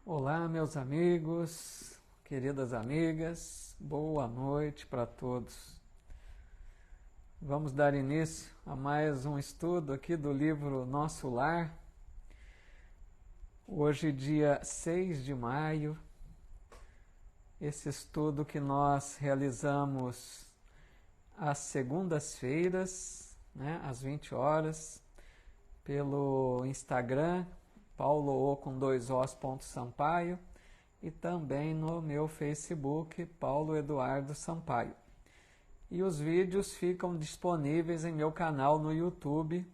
Olá, meus amigos, queridas amigas, boa noite para todos. Vamos dar início a mais um estudo aqui do livro Nosso Lar. Hoje, dia 6 de maio, esse estudo que nós realizamos às segundas-feiras, às 20 horas, pelo Instagram, paulo com 2os.sampaio, e também no meu Facebook, Paulo Eduardo Sampaio. E os vídeos ficam disponíveis em meu canal no YouTube.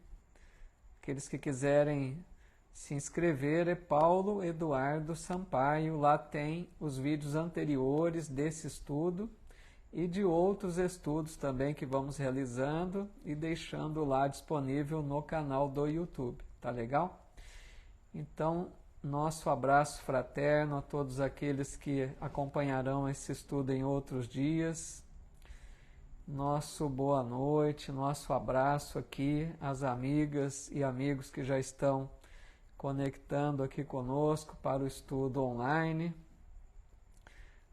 Aqueles que quiserem se inscrever é Paulo Eduardo Sampaio. Lá tem os vídeos anteriores desse estudo e de outros estudos também que vamos realizando e deixando lá disponível no canal do YouTube. Tá legal? Então, nosso abraço fraterno a todos aqueles que acompanharão esse estudo em outros dias. Nosso boa noite, nosso abraço aqui às amigas e amigos que já estão conectando aqui conosco para o estudo online.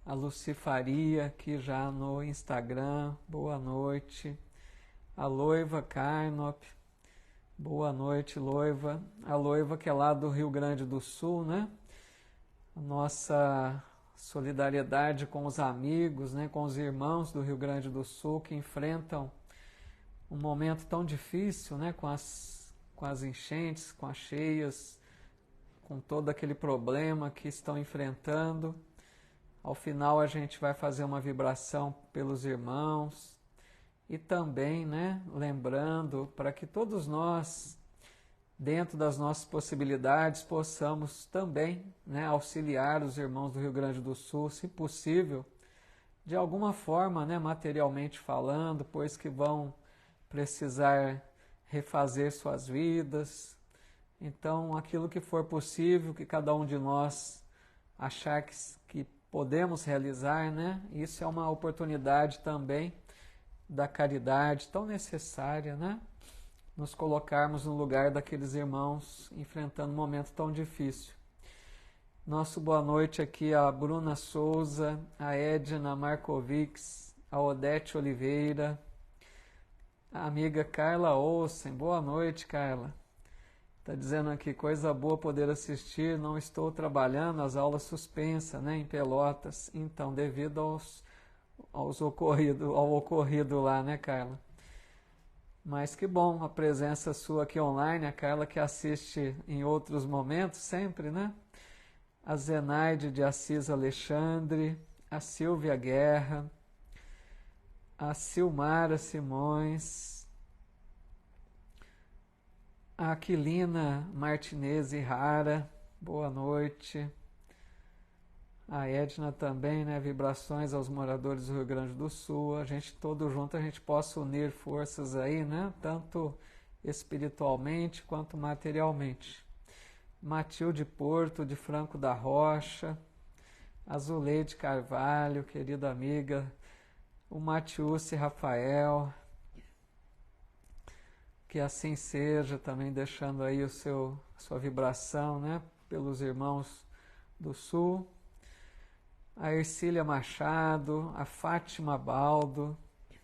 A Lucifaria aqui já no Instagram, boa noite. A Loiva Carnop, boa noite, Loiva. A Loiva que é lá do Rio Grande do Sul, né? Nossa solidariedade com os amigos, com os irmãos do Rio Grande do Sul que enfrentam um momento tão difícil, com as enchentes, com as cheias, com todo aquele problema que estão enfrentando. Ao final a gente vai fazer uma vibração pelos irmãos e também, lembrando para que todos nós, dentro das nossas possibilidades, possamos também auxiliar os irmãos do Rio Grande do Sul, se possível, de alguma forma, materialmente falando, pois que vão precisar refazer suas vidas. Então, aquilo que for possível, que cada um de nós achar que podemos realizar, isso é uma oportunidade também da caridade tão necessária, nos colocarmos no lugar daqueles irmãos enfrentando um momento tão difícil. Nosso boa noite aqui a Bruna Souza, a Edna Markovics, a Odete Oliveira, a amiga Carla Olsen. Boa noite, Carla. Está dizendo aqui, coisa boa poder assistir, não estou trabalhando, as aulas suspensas, em Pelotas. Então, devido ao ocorrido lá, Carla? Mas que bom a presença sua aqui online, a Carla que assiste em outros momentos, sempre, A Zenaide de Assis Alexandre, a Silvia Guerra, a Silmara Simões, a Aquilina Martinez Rara, boa noite. A Edna também, vibrações aos moradores do Rio Grande do Sul. A gente todo junto, a gente possa unir forças aí, tanto espiritualmente quanto materialmente. Matilde Porto, de Franco da Rocha, a Zuleide Carvalho, querida amiga, o Matiusi Rafael, que assim seja, também deixando aí sua vibração, pelos irmãos do Sul. A Ercília Machado, a Fátima Baldo,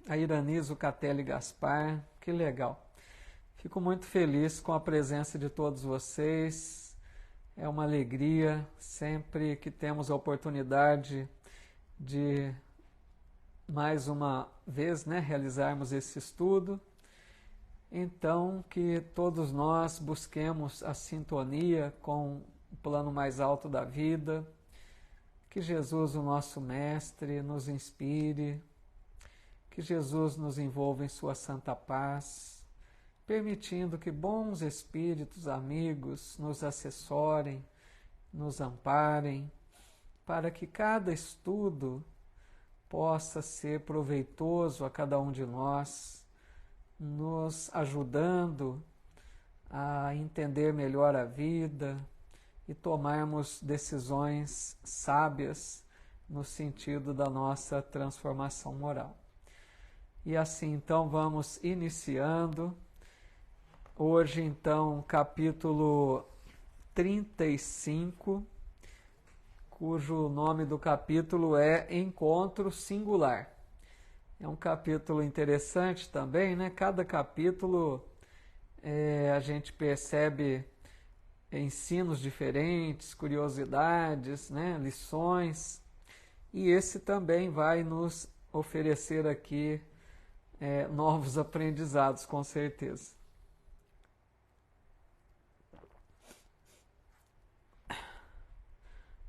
a Iranizo Catelli Gaspar, que legal. Fico muito feliz com a presença de todos vocês. É uma alegria sempre que temos a oportunidade de mais uma vez realizarmos esse estudo. Então, que todos nós busquemos a sintonia com o plano mais alto da vida. Que Jesus, o nosso Mestre, nos inspire, que Jesus nos envolva em sua santa paz, permitindo que bons espíritos, amigos, nos assessorem, nos amparem, para que cada estudo possa ser proveitoso a cada um de nós, nos ajudando a entender melhor a vida, e tomarmos decisões sábias no sentido da nossa transformação moral. E assim, então, vamos iniciando. Hoje, então, capítulo 35, cujo nome do capítulo é Encontro Singular. É um capítulo interessante também, né? Cada capítulo a gente percebe ensinos diferentes, curiosidades, né? Lições. E esse também vai nos oferecer aqui novos aprendizados, com certeza.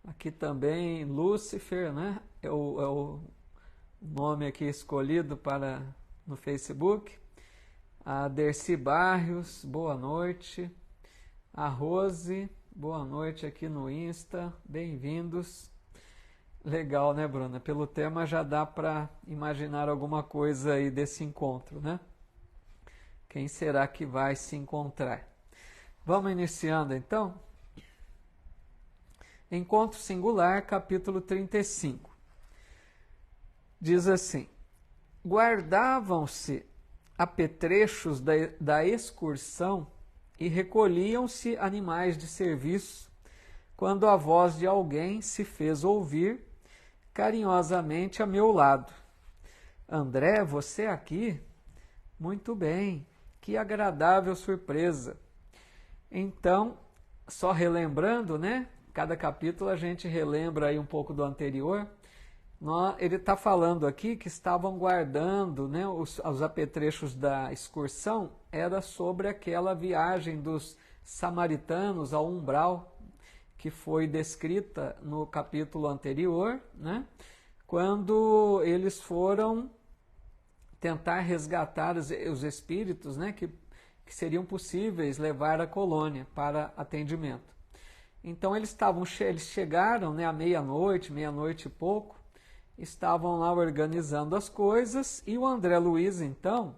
Aqui também Lúcifer, né? É o nome aqui escolhido no Facebook. A Dercy Barrios, boa noite. A Rose, boa noite aqui no Insta, bem-vindos. Legal, né, Bruna? Pelo tema já dá para imaginar alguma coisa aí desse encontro, né? Quem será que vai se encontrar? Vamos iniciando então? Encontro Singular, capítulo 35. Diz assim: guardavam-se apetrechos da excursão e recolhiam-se animais de serviço, quando a voz de alguém se fez ouvir carinhosamente a meu lado. André, você aqui? Muito bem, que agradável surpresa. Então, só relembrando, né? Cada capítulo a gente relembra aí um pouco do anterior. Ele está falando aqui que estavam guardando, né, os apetrechos da excursão, era sobre aquela viagem dos samaritanos ao umbral, que foi descrita no capítulo anterior, né, quando eles foram tentar resgatar os espíritos, né, que seriam possíveis levar à colônia para atendimento. Então eles chegaram, né, à meia-noite e pouco, estavam lá organizando as coisas e o André Luiz, então,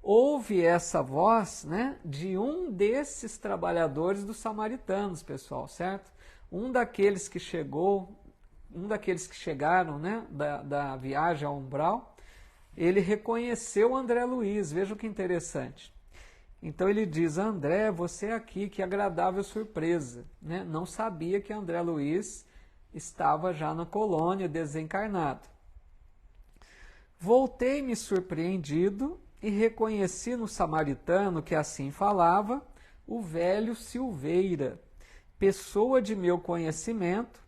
ouve essa voz, né, de um desses trabalhadores dos samaritanos, pessoal, certo? Um daqueles que chegaram, né, da viagem ao umbral, ele reconheceu o André Luiz, veja que interessante. Então ele diz: André, você aqui, que agradável surpresa, né? Não sabia que André Luiz estava já na colônia, desencarnado. Voltei-me surpreendido e reconheci no samaritano que assim falava o velho Silveira, pessoa de meu conhecimento,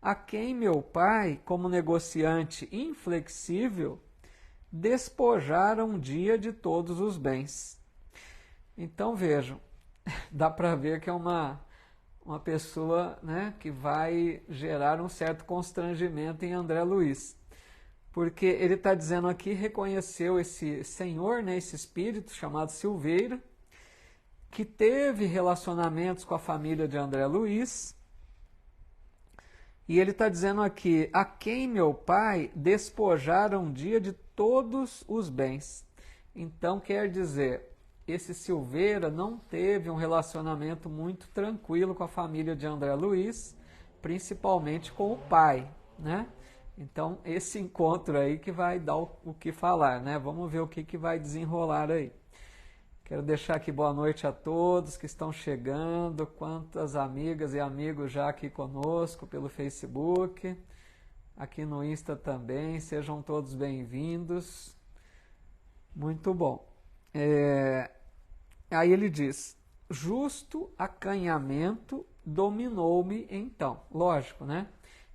a quem meu pai, como negociante inflexível, despojara um dia de todos os bens. Então vejam, dá para ver que é uma pessoa, né, que vai gerar um certo constrangimento em André Luiz. Porque ele está dizendo aqui, reconheceu esse senhor, né, esse espírito chamado Silveira, que teve relacionamentos com a família de André Luiz. E ele está dizendo aqui, a quem meu pai despojara um dia de todos os bens. Então quer dizer, esse Silveira não teve um relacionamento muito tranquilo com a família de André Luiz, principalmente com o pai, né? Então, esse encontro aí que vai dar o que falar, né? Vamos ver o que vai desenrolar aí. Quero deixar aqui boa noite a todos que estão chegando, quantas amigas e amigos já aqui conosco pelo Facebook, aqui no Insta também, sejam todos bem-vindos. Muito bom. Aí ele diz, justo acanhamento dominou-me então. Lógico, né?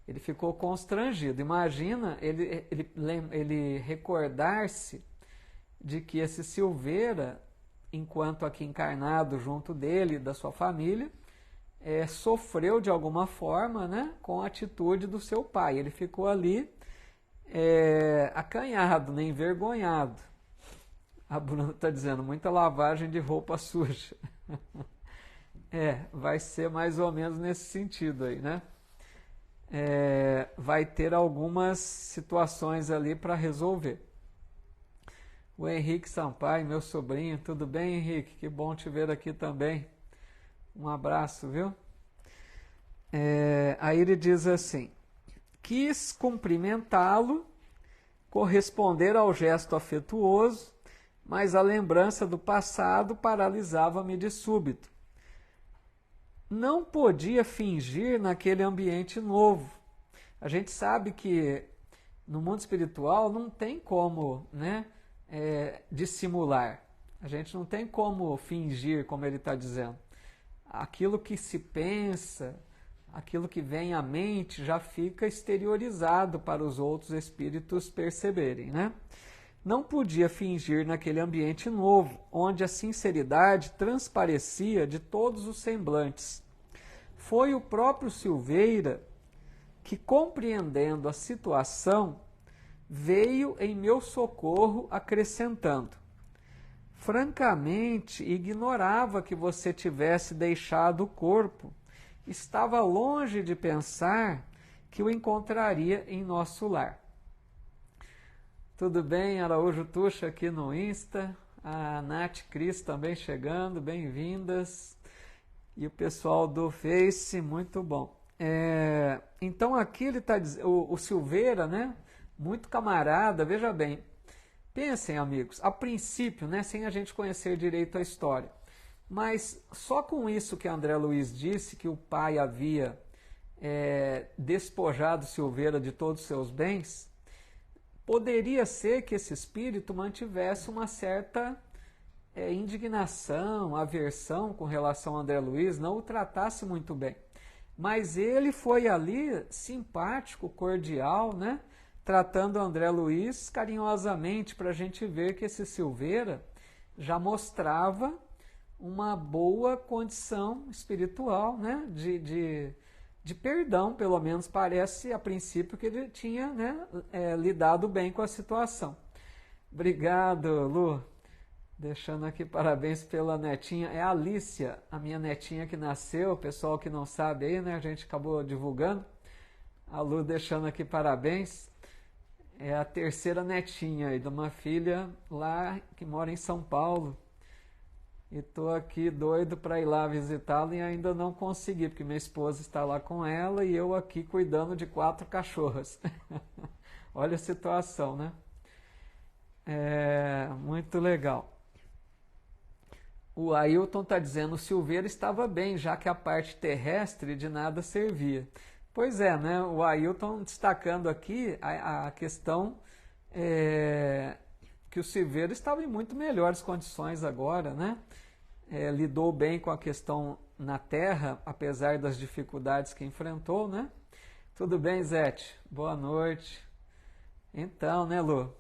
Ele ficou constrangido. Imagina ele recordar-se de que esse Silveira, enquanto aqui encarnado junto dele, da sua família, sofreu de alguma forma, né, com a atitude do seu pai. Ele ficou ali acanhado, né, envergonhado. A Bruna está dizendo, muita lavagem de roupa suja. Vai ser mais ou menos nesse sentido aí, né? Vai ter algumas situações ali para resolver. O Henrique Sampaio, meu sobrinho, tudo bem, Henrique? Que bom te ver aqui também. Um abraço, viu? Aí ele diz assim, quis cumprimentá-lo, corresponder ao gesto afetuoso, mas a lembrança do passado paralisava-me de súbito. Não podia fingir naquele ambiente novo, A gente sabe que no mundo espiritual não tem como, né, dissimular. A gente não tem como fingir, como ele está dizendo. Aquilo que se pensa, aquilo que vem à mente já fica exteriorizado para os outros espíritos perceberem, né? Não podia fingir naquele ambiente novo, onde a sinceridade transparecia de todos os semblantes. Foi o próprio Silveira que, compreendendo a situação, veio em meu socorro acrescentando: francamente, ignorava que você tivesse deixado o corpo. Estava longe de pensar que o encontraria em nosso lar. Tudo bem, Araújo Tuxa aqui no Insta. A Nath Cris também chegando, bem-vindas. E o pessoal do Face, muito bom. Então aqui ele está dizendo, o Silveira, né? Muito camarada, veja bem. Pensem, amigos, a princípio, né, sem a gente conhecer direito a história, mas só com isso que André Luiz disse, que o pai havia despojado Silveira de todos os seus bens, poderia ser que esse espírito mantivesse uma certa indignação, aversão com relação a André Luiz, não o tratasse muito bem. Mas ele foi ali simpático, cordial, né? Tratando André Luiz carinhosamente, para a gente ver que esse Silveira já mostrava uma boa condição espiritual, né? de perdão, pelo menos parece a princípio que ele tinha, né, lidado bem com a situação. Obrigado, Lu. Deixando aqui parabéns pela netinha. É a Alicia, a minha netinha que nasceu, o pessoal que não sabe aí, né? A gente acabou divulgando. A Lu deixando aqui parabéns. É a terceira netinha aí de uma filha lá que mora em São Paulo. E estou aqui doido para ir lá visitá-la e ainda não consegui, porque minha esposa está lá com ela e eu aqui cuidando de 4 cachorras. Olha a situação, né? Muito legal. O Ailton está dizendo: o Silveira estava bem, já que a parte terrestre de nada servia. Pois é, né? O Ailton destacando aqui a questão que o Silveira estava em muito melhores condições agora, né? Lidou bem com a questão na Terra, apesar das dificuldades que enfrentou, né? Tudo bem, Zete? Boa noite. Então, né, Lu?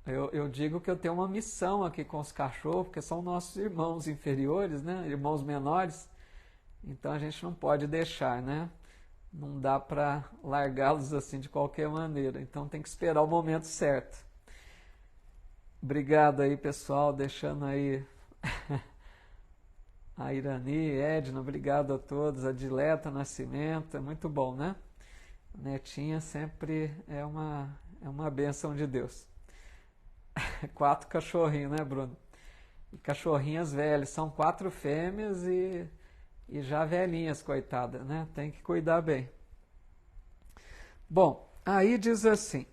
Eu digo que eu tenho uma missão aqui com os cachorros, porque são nossos irmãos inferiores, né? Irmãos menores. Então a gente não pode deixar, né? Não dá para largá-los assim de qualquer maneira. Então tem que esperar o momento certo. Obrigado aí, pessoal, deixando aí a Irani, Edna, obrigado a todos, a Dileta Nascimento, é muito bom, né? Netinha sempre é uma bênção de Deus. 4 cachorrinhos, né, Bruno? E cachorrinhas velhas, são 4 fêmeas e já velhinhas, coitada, né? Tem que cuidar bem. Bom, aí diz assim: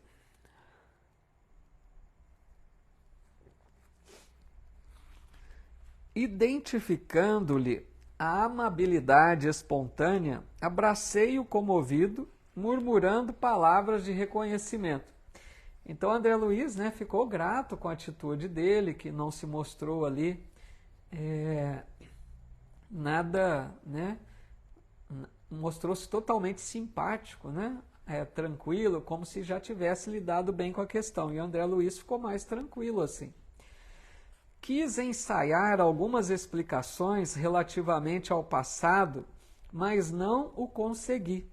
identificando-lhe a amabilidade espontânea, abracei-o comovido, murmurando palavras de reconhecimento. Então André Luiz, né, ficou grato com a atitude dele, que não se mostrou ali nada, né, mostrou-se totalmente simpático, né, tranquilo, como se já tivesse lidado bem com a questão. E André Luiz ficou mais tranquilo assim. Quis ensaiar algumas explicações relativamente ao passado, mas não o consegui.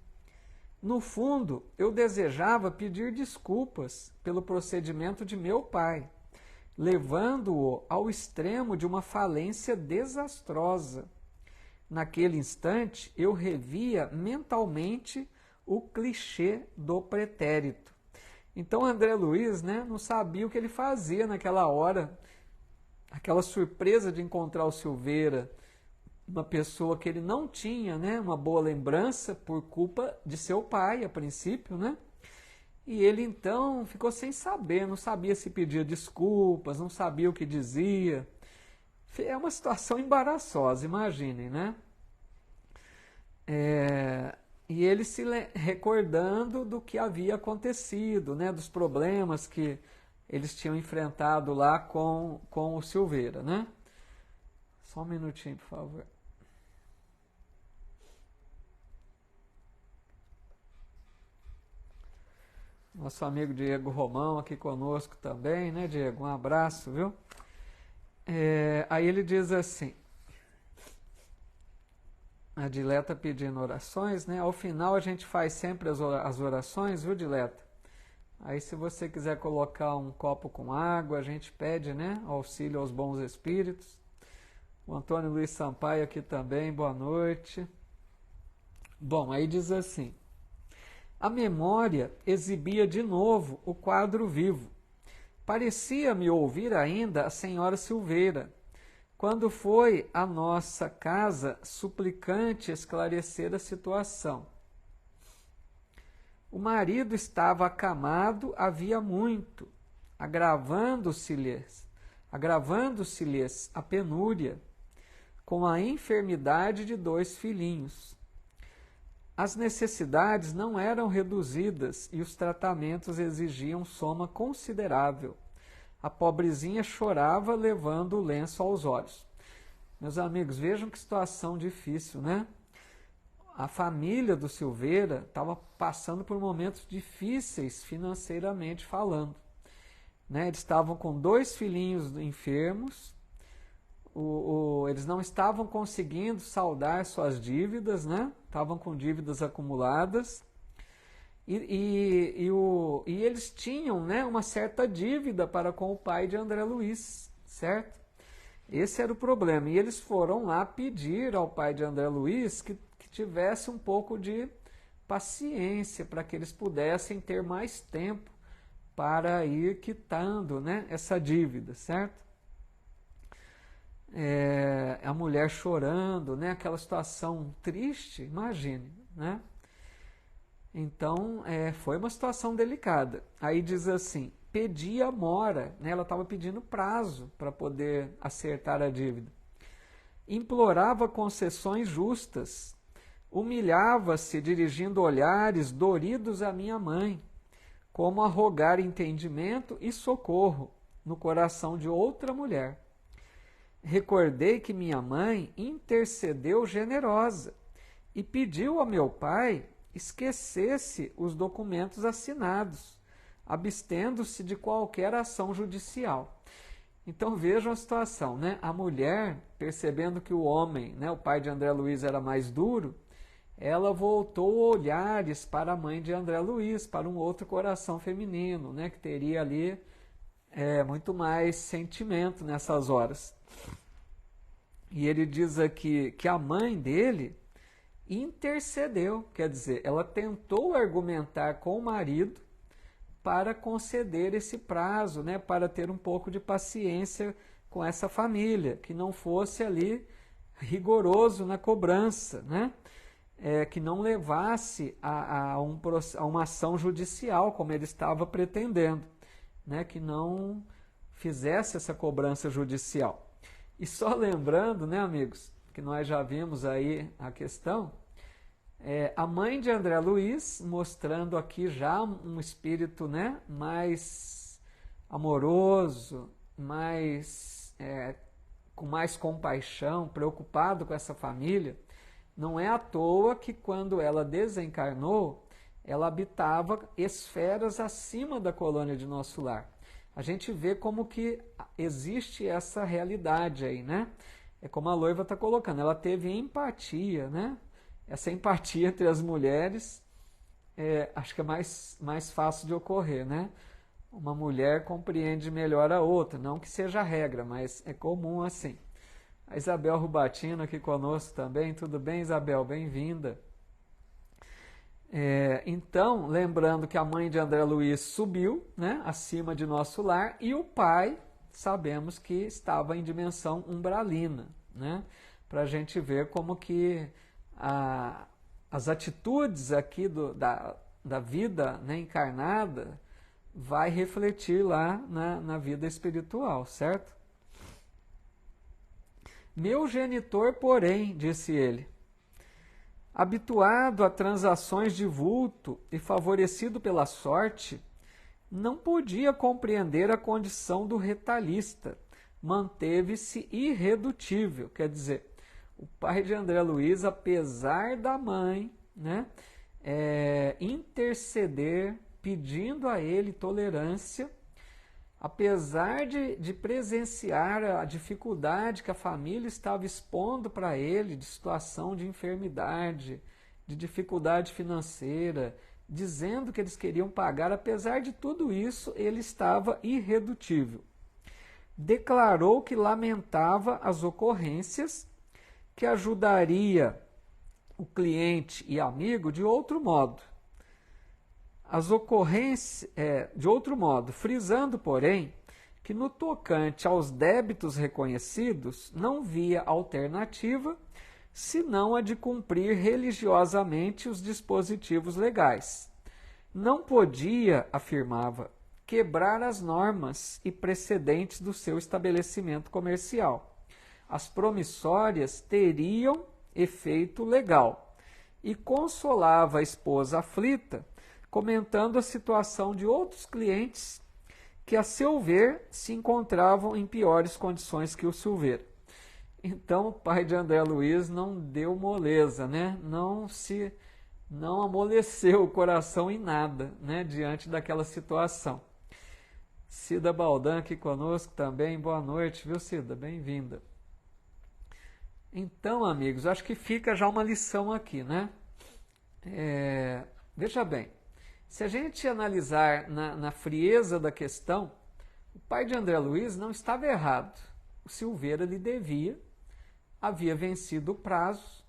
No fundo, eu desejava pedir desculpas pelo procedimento de meu pai, levando-o ao extremo de uma falência desastrosa. Naquele instante, eu revia mentalmente o clichê do pretérito. Então, André Luiz, né, não sabia o que ele fazia naquela hora, aquela surpresa de encontrar o Silveira, uma pessoa que ele não tinha, né, uma boa lembrança por culpa de seu pai, a princípio, né? E ele então ficou sem saber, não sabia se pedia desculpas, não sabia o que dizia. É uma situação embaraçosa, imaginem, né? E ele se recordando do que havia acontecido, né, dos problemas que eles tinham enfrentado lá com o Silveira, né? Só um minutinho, por favor. Nosso amigo Diego Romão aqui conosco também, né, Diego? Um abraço, viu? Aí ele diz assim, a Dileta pedindo orações, né? Ao final a gente faz sempre as orações, viu, Dileta? Aí se você quiser colocar um copo com água, a gente pede, né? Auxílio aos bons espíritos. O Antônio Luiz Sampaio aqui também, boa noite. Bom, aí diz assim, a memória exibia de novo o quadro vivo. Parecia-me ouvir ainda a senhora Silveira, quando foi à nossa casa suplicante esclarecer a situação. O marido estava acamado havia muito, agravando-se-lhes a penúria, com a enfermidade de 2 filhinhos. As necessidades não eram reduzidas e os tratamentos exigiam soma considerável. A pobrezinha chorava levando o lenço aos olhos. Meus amigos, vejam que situação difícil, né? A família do Silveira estava passando por momentos difíceis financeiramente falando, né? Eles estavam com 2 filhinhos enfermos, eles não estavam conseguindo saldar suas dívidas, né? Estavam com dívidas acumuladas e eles tinham, né, uma certa dívida para com o pai de André Luiz, certo? Esse era o problema. E eles foram lá pedir ao pai de André Luiz que tivesse um pouco de paciência para que eles pudessem ter mais tempo para ir quitando, né, essa dívida, certo? A mulher chorando, né, aquela situação triste, imagine, né? Então, foi uma situação delicada. Aí diz assim, pedia mora, né, ela estava pedindo prazo para poder acertar a dívida. Implorava concessões justas, humilhava-se dirigindo olhares doridos à minha mãe, como a rogar entendimento e socorro no coração de outra mulher. Recordei que minha mãe intercedeu generosa e pediu ao meu pai esquecesse os documentos assinados, abstendo-se de qualquer ação judicial. Então vejam a situação, né? A mulher, percebendo que o homem, né, o pai de André Luiz era mais duro, ela voltou olhares para a mãe de André Luiz, para um outro coração feminino, né, que teria ali muito mais sentimento nessas horas. E ele diz aqui que a mãe dele intercedeu, quer dizer, ela tentou argumentar com o marido para conceder esse prazo, né, para ter um pouco de paciência com essa família, que não fosse ali rigoroso na cobrança, né, que não levasse a uma ação judicial, como ele estava pretendendo, né, que não fizesse essa cobrança judicial. E só lembrando, né, amigos, que nós já vimos aí a questão, a mãe de André Luiz mostrando aqui já um espírito, né, mais amoroso, com mais compaixão, preocupado com essa família. Não é à toa que quando ela desencarnou, ela habitava esferas acima da colônia de Nosso Lar. A gente vê como que existe essa realidade aí, né? É como a Loiva está colocando, ela teve empatia, né? Essa empatia entre as mulheres, acho que é mais fácil de ocorrer, né? Uma mulher compreende melhor a outra, não que seja a regra, mas é comum assim. A Isabel Rubatino aqui conosco também, tudo bem, Isabel? Bem-vinda. Então, lembrando que a mãe de André Luiz subiu, né, acima de Nosso Lar, e o pai, sabemos que estava em dimensão umbralina, né, para a gente ver como que as atitudes aqui da vida, né, encarnada vai refletir lá na vida espiritual, certo? Meu genitor, porém, disse ele, habituado a transações de vulto e favorecido pela sorte, não podia compreender a condição do retalhista. Manteve-se irredutível, quer dizer, o pai de André Luiz, apesar da mãe, né, interceder, pedindo a ele tolerância, apesar de presenciar a dificuldade que a família estava expondo para ele, de situação de enfermidade, de dificuldade financeira, dizendo que eles queriam pagar, apesar de tudo isso, ele estava irredutível. Declarou que lamentava as ocorrências, que ajudaria o cliente e amigo de outro modo. As ocorrências, de outro modo, frisando, porém, que no tocante aos débitos reconhecidos, não via alternativa senão a de cumprir religiosamente os dispositivos legais. Não podia, afirmava, quebrar as normas e precedentes do seu estabelecimento comercial. As promissórias teriam efeito legal. E consolava a esposa aflita, comentando a situação de outros clientes que, a seu ver, se encontravam em piores condições que o Silveira. Então, o pai de André Luiz não deu moleza, né? Não amoleceu o coração em nada, né? Diante daquela situação. Cida Baldan aqui conosco também. Boa noite, viu, Cida? Bem-vinda. Então, amigos, acho que fica já uma lição aqui, né? Veja bem, se a gente analisar na frieza da questão, o pai de André Luiz não estava errado. O Silveira lhe devia, havia vencido o prazo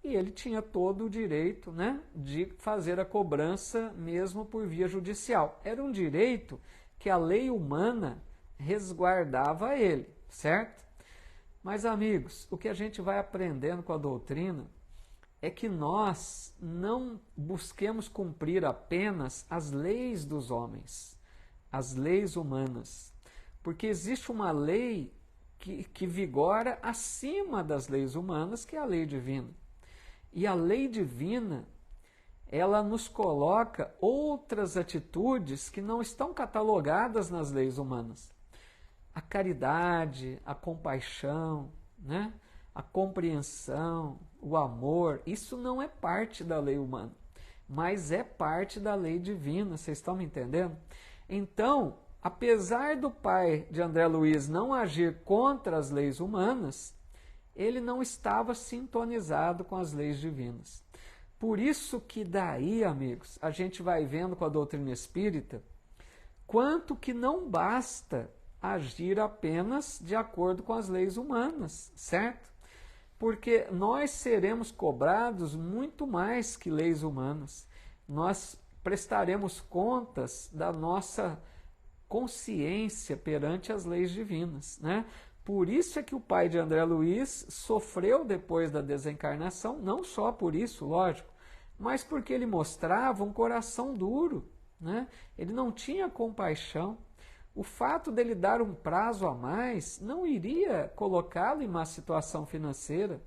e ele tinha todo o direito, né, de fazer a cobrança mesmo por via judicial. Era um direito que a lei humana resguardava a ele, certo? Mas, amigos, o que a gente vai aprendendo com a doutrina é que nós não busquemos cumprir apenas as leis dos homens, as leis humanas, porque existe uma lei que vigora acima das leis humanas, que é a lei divina. E a lei divina, ela nos coloca outras atitudes que não estão catalogadas nas leis humanas. A caridade, a compaixão, né? A compreensão, o amor, isso não é parte da lei humana, mas é parte da lei divina, vocês estão me entendendo? Então, apesar do pai de André Luiz não agir contra as leis humanas, ele não estava sintonizado com as leis divinas. Por isso que daí, amigos, a gente vai vendo com a doutrina espírita quanto que não basta agir apenas de acordo com as leis humanas, certo? Porque nós seremos cobrados muito mais que leis humanas. Nós prestaremos contas da nossa consciência perante as leis divinas, né? Por isso é que o pai de André Luiz sofreu depois da desencarnação, não só por isso, lógico, mas porque ele mostrava um coração duro, né? Ele não tinha compaixão. O fato dele dar um prazo a mais não iria colocá-lo em má situação financeira.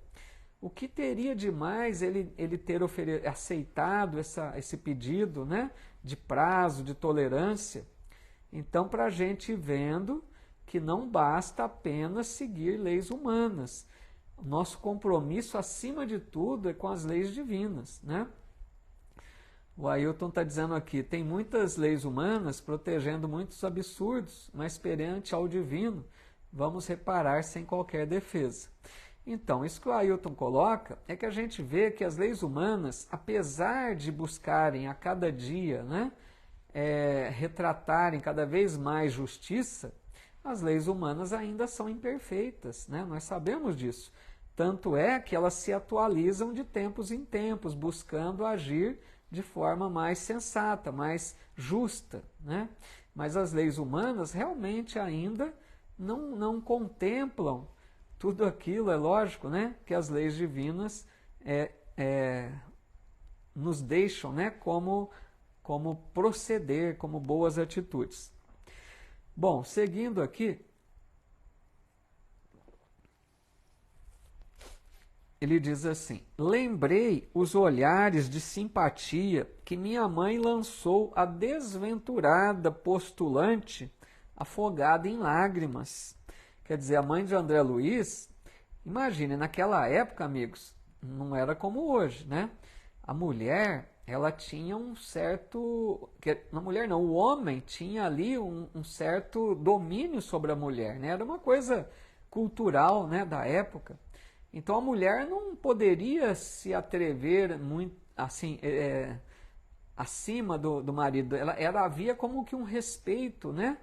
O que teria de mais ele ter aceitado esse pedido, né, de prazo, de tolerância? Então, para a gente ir vendo que não basta apenas seguir leis humanas. O nosso compromisso, acima de tudo, é com as leis divinas, né? O Ailton está dizendo aqui, tem muitas leis humanas protegendo muitos absurdos, mas perante ao divino, vamos reparar sem qualquer defesa. Então, isso que o Ailton coloca é que a gente vê que as leis humanas, apesar de buscarem a cada dia, né, retratarem cada vez mais justiça, as leis humanas ainda são imperfeitas, né? Nós sabemos disso. Tanto é que elas se atualizam de tempos em tempos, buscando agir de forma mais sensata, mais justa, né? Mas as leis humanas realmente ainda não contemplam tudo aquilo, é lógico, né? Que as leis divinas nos deixam, né? Como proceder, como boas atitudes. Bom, seguindo aqui, ele diz assim: lembrei os olhares de simpatia que minha mãe lançou à desventurada postulante afogada em lágrimas. Quer dizer, a mãe de André Luiz, imagine, naquela época, amigos, não era como hoje, né? A mulher, ela tinha um certo... A mulher não, o homem tinha ali um certo domínio sobre a mulher, né? Era uma coisa cultural, né, da época. Então a mulher não poderia se atrever muito assim acima do marido. Ela havia como que um respeito, né?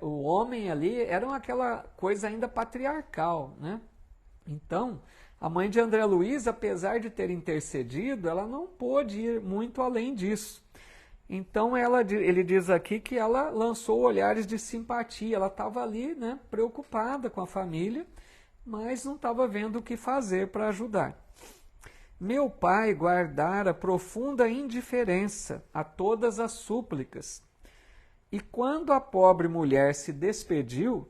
O homem ali era aquela coisa ainda patriarcal, né? Então a mãe de André Luiz, apesar de ter intercedido, ela não pôde ir muito além disso. Então ele diz aqui que ela lançou olhares de simpatia. Ela estava ali, né, preocupada com a família, mas não estava vendo o que fazer para ajudar. Meu pai guardara profunda indiferença a todas as súplicas, e quando a pobre mulher se despediu,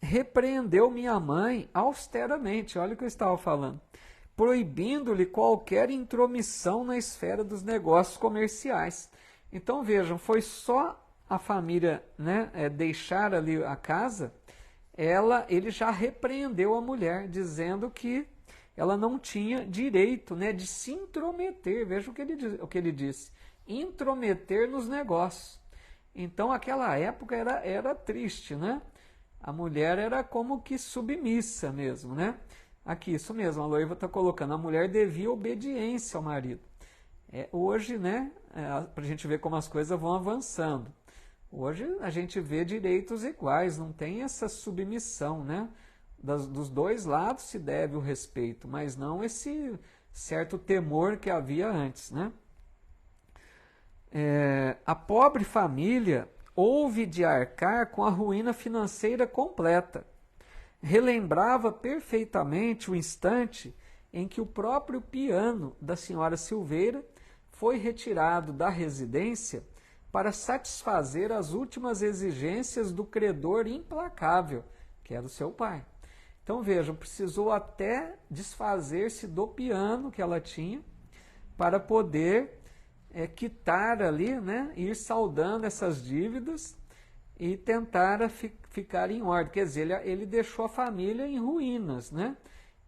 repreendeu minha mãe austeramente, olha o que eu estava falando, proibindo-lhe qualquer intromissão na esfera dos negócios comerciais. Então vejam, foi só a família, né, deixar ali a casa, ele já repreendeu a mulher, dizendo que ela não tinha direito, né, de se intrometer. Veja o que ele disse: intrometer nos negócios. Então, aquela época era triste, né? A mulher era como que submissa mesmo, né? Aqui, isso mesmo, a Loiva está colocando, a mulher devia obediência ao marido. Hoje, né, para a gente ver como as coisas vão avançando. Hoje a gente vê direitos iguais, não tem essa submissão, né? Dos dois lados se deve o respeito, mas não esse certo temor que havia antes, né? A pobre família houve de arcar com a ruína financeira completa. Relembrava perfeitamente o instante em que o próprio piano da senhora Silveira foi retirado da residência para satisfazer as últimas exigências do credor implacável, que era o seu pai. Então vejam, precisou até desfazer-se do piano que ela tinha para poder quitar ali, né, ir saldando essas dívidas e tentar ficar em ordem. Quer dizer, ele deixou a família em ruínas, né?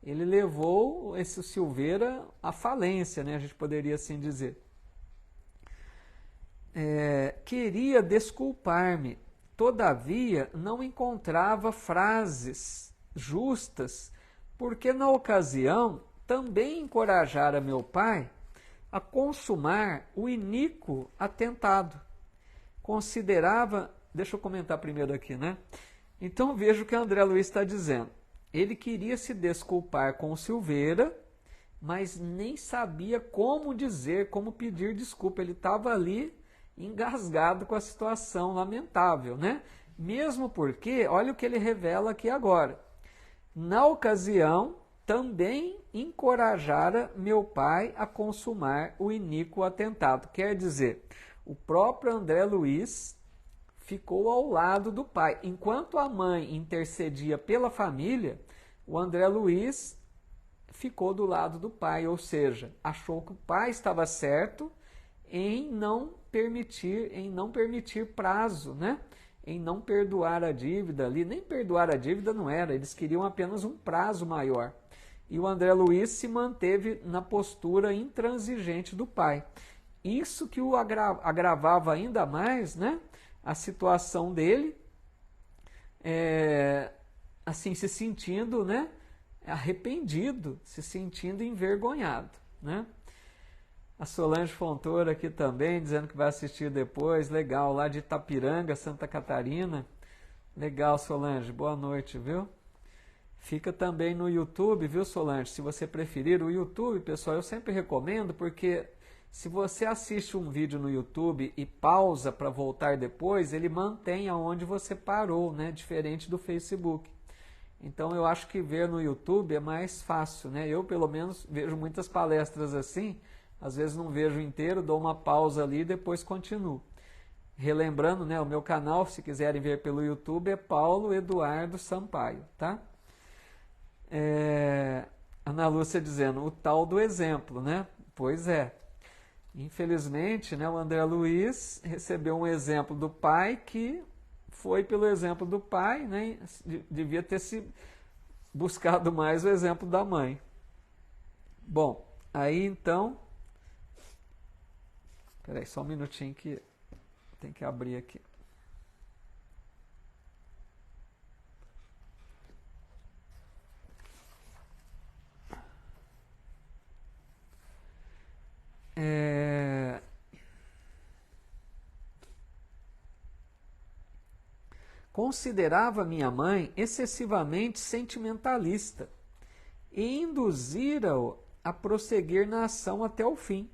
Ele levou esse Silveira à falência, né, a gente poderia assim dizer. Queria desculpar-me, todavia não encontrava frases justas, porque na ocasião também encorajara meu pai a consumar o iníquo atentado. Considerava, deixa eu comentar primeiro aqui, né? Então veja o que André Luiz está dizendo. Ele queria se desculpar com o Silveira, mas nem sabia como dizer, como pedir desculpa. Ele estava ali engasgado com a situação lamentável, né? Mesmo porque, olha o que ele revela aqui agora. Na ocasião, também encorajara meu pai a consumar o iníquo atentado. Quer dizer, o próprio André Luiz ficou ao lado do pai. Enquanto a mãe intercedia pela família, o André Luiz ficou do lado do pai, ou seja, achou que o pai estava certo em não permitir prazo, né? Em não perdoar a dívida ali. Nem perdoar a dívida não era, eles queriam apenas um prazo maior. E o André Luiz se manteve na postura intransigente do pai. Isso que o agravava ainda mais, né, a situação dele, assim, se sentindo, né, arrependido, se sentindo envergonhado, né? A Solange Fontoura aqui também, dizendo que vai assistir depois. Legal, lá de Itapiranga, Santa Catarina. Legal, Solange, boa noite, viu? Fica também no YouTube, viu, Solange? Se você preferir o YouTube, pessoal, eu sempre recomendo, porque se você assiste um vídeo no YouTube e pausa para voltar depois, ele mantém aonde você parou, né? Diferente do Facebook. Então eu acho que ver no YouTube é mais fácil, né? Eu, pelo menos, vejo muitas palestras assim. Às vezes não vejo inteiro, dou uma pausa ali e depois continuo. Relembrando, né, o meu canal, se quiserem ver pelo YouTube, é Paulo Eduardo Sampaio, tá? Ana Lúcia dizendo, o tal do exemplo, né? Pois é. Infelizmente, né, o André Luiz recebeu um exemplo do pai que foi pelo exemplo do pai, né? Devia ter se buscado mais o exemplo da mãe. Bom, aí então... Espera aí, só um minutinho que tem que abrir aqui. Considerava minha mãe excessivamente sentimentalista e induzira-o a prosseguir na ação até o fim.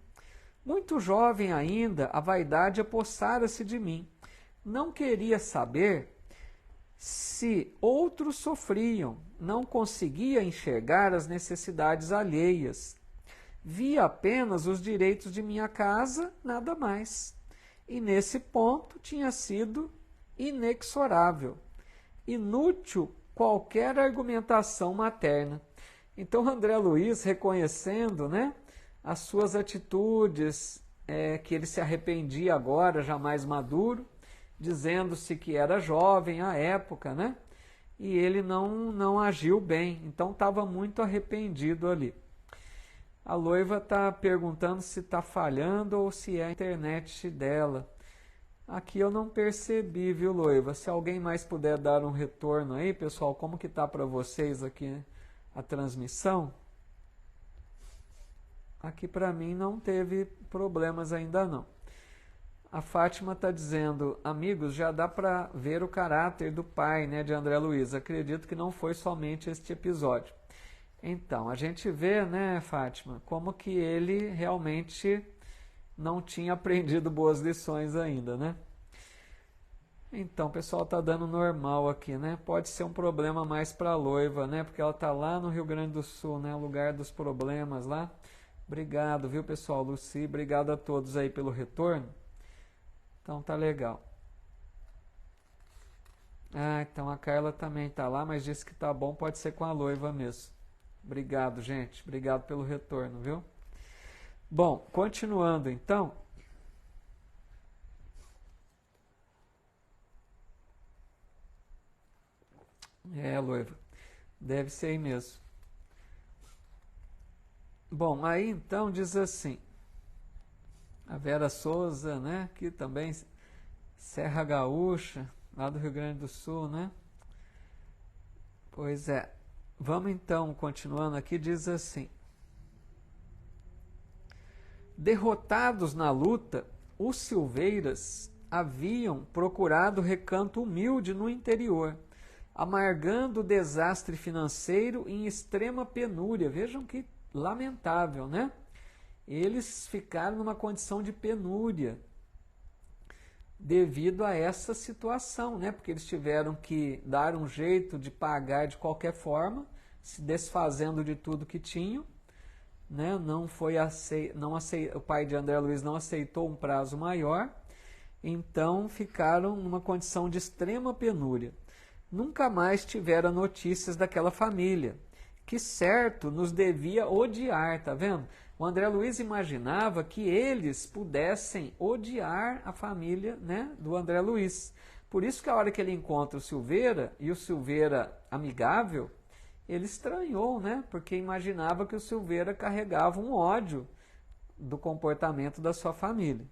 Muito jovem ainda, a vaidade apossara-se de mim. Não queria saber se outros sofriam, não conseguia enxergar as necessidades alheias. Via apenas os direitos de minha casa, nada mais. E nesse ponto tinha sido inexorável. Inútil qualquer argumentação materna. Então André Luiz, reconhecendo, né, as suas atitudes, que ele se arrependia agora, já mais maduro, dizendo-se que era jovem à época, né? E ele não agiu bem, então estava muito arrependido ali. A Loiva está perguntando se está falhando ou se é a internet dela. Aqui eu não percebi, viu, Loiva? Se alguém mais puder dar um retorno aí, pessoal, como que tá para vocês aqui, né, a transmissão? Aqui para mim não teve problemas ainda não. A Fátima está dizendo, amigos, já dá para ver o caráter do pai, né, de André Luiz. Acredito que não foi somente este episódio. Então, a gente vê, né, Fátima, como que ele realmente não tinha aprendido boas lições ainda, né? Então, o pessoal está dando normal aqui, né? Pode ser um problema mais para a Loiva, né? Porque ela está lá no Rio Grande do Sul, né? O lugar dos problemas lá. Obrigado, viu, pessoal? Luci, obrigado a todos aí pelo retorno. Então, tá legal. Ah, então a Carla também tá lá, mas disse que tá bom, pode ser com a Loiva mesmo. Obrigado, gente. Obrigado pelo retorno, viu? Bom, continuando então. Loiva, deve ser aí mesmo. Bom, aí então diz assim, a Vera Souza, né, que também Serra Gaúcha, lá do Rio Grande do Sul, né? Pois é. Vamos então, continuando aqui, diz assim, derrotados na luta, os Silveiras haviam procurado recanto humilde no interior, amargando o desastre financeiro em extrema penúria. Vejam que lamentável, né? Eles ficaram numa condição de penúria devido a essa situação, né? Porque eles tiveram que dar um jeito de pagar de qualquer forma, se desfazendo de tudo que tinham, né? O pai de André Luiz não aceitou um prazo maior, então ficaram numa condição de extrema penúria. Nunca mais tiveram notícias daquela família, que certo nos devia odiar, tá vendo? O André Luiz imaginava que eles pudessem odiar a família, né, do André Luiz. Por isso que a hora que ele encontra o Silveira, e o Silveira amigável, ele estranhou, né? Porque imaginava que o Silveira carregava um ódio do comportamento da sua família.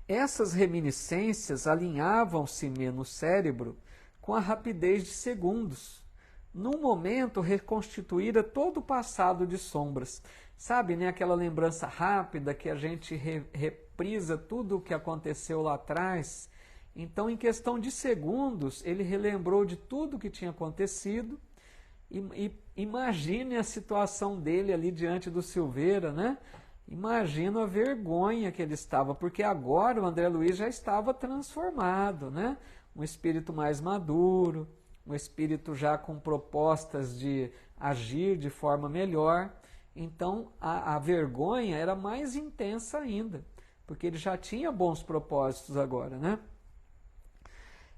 Essas reminiscências alinhavam-se-me no cérebro com a rapidez de segundos. Num momento reconstituíra todo o passado de sombras. Sabe, né, aquela lembrança rápida que a gente reprisa tudo o que aconteceu lá atrás. Então, em questão de segundos, ele relembrou de tudo o que tinha acontecido. E imagine a situação dele ali diante do Silveira, né? Imagina a vergonha que ele estava, porque agora o André Luiz já estava transformado, né? Um espírito mais maduro, um espírito já com propostas de agir de forma melhor. Então a vergonha era mais intensa ainda, porque ele já tinha bons propósitos agora, né?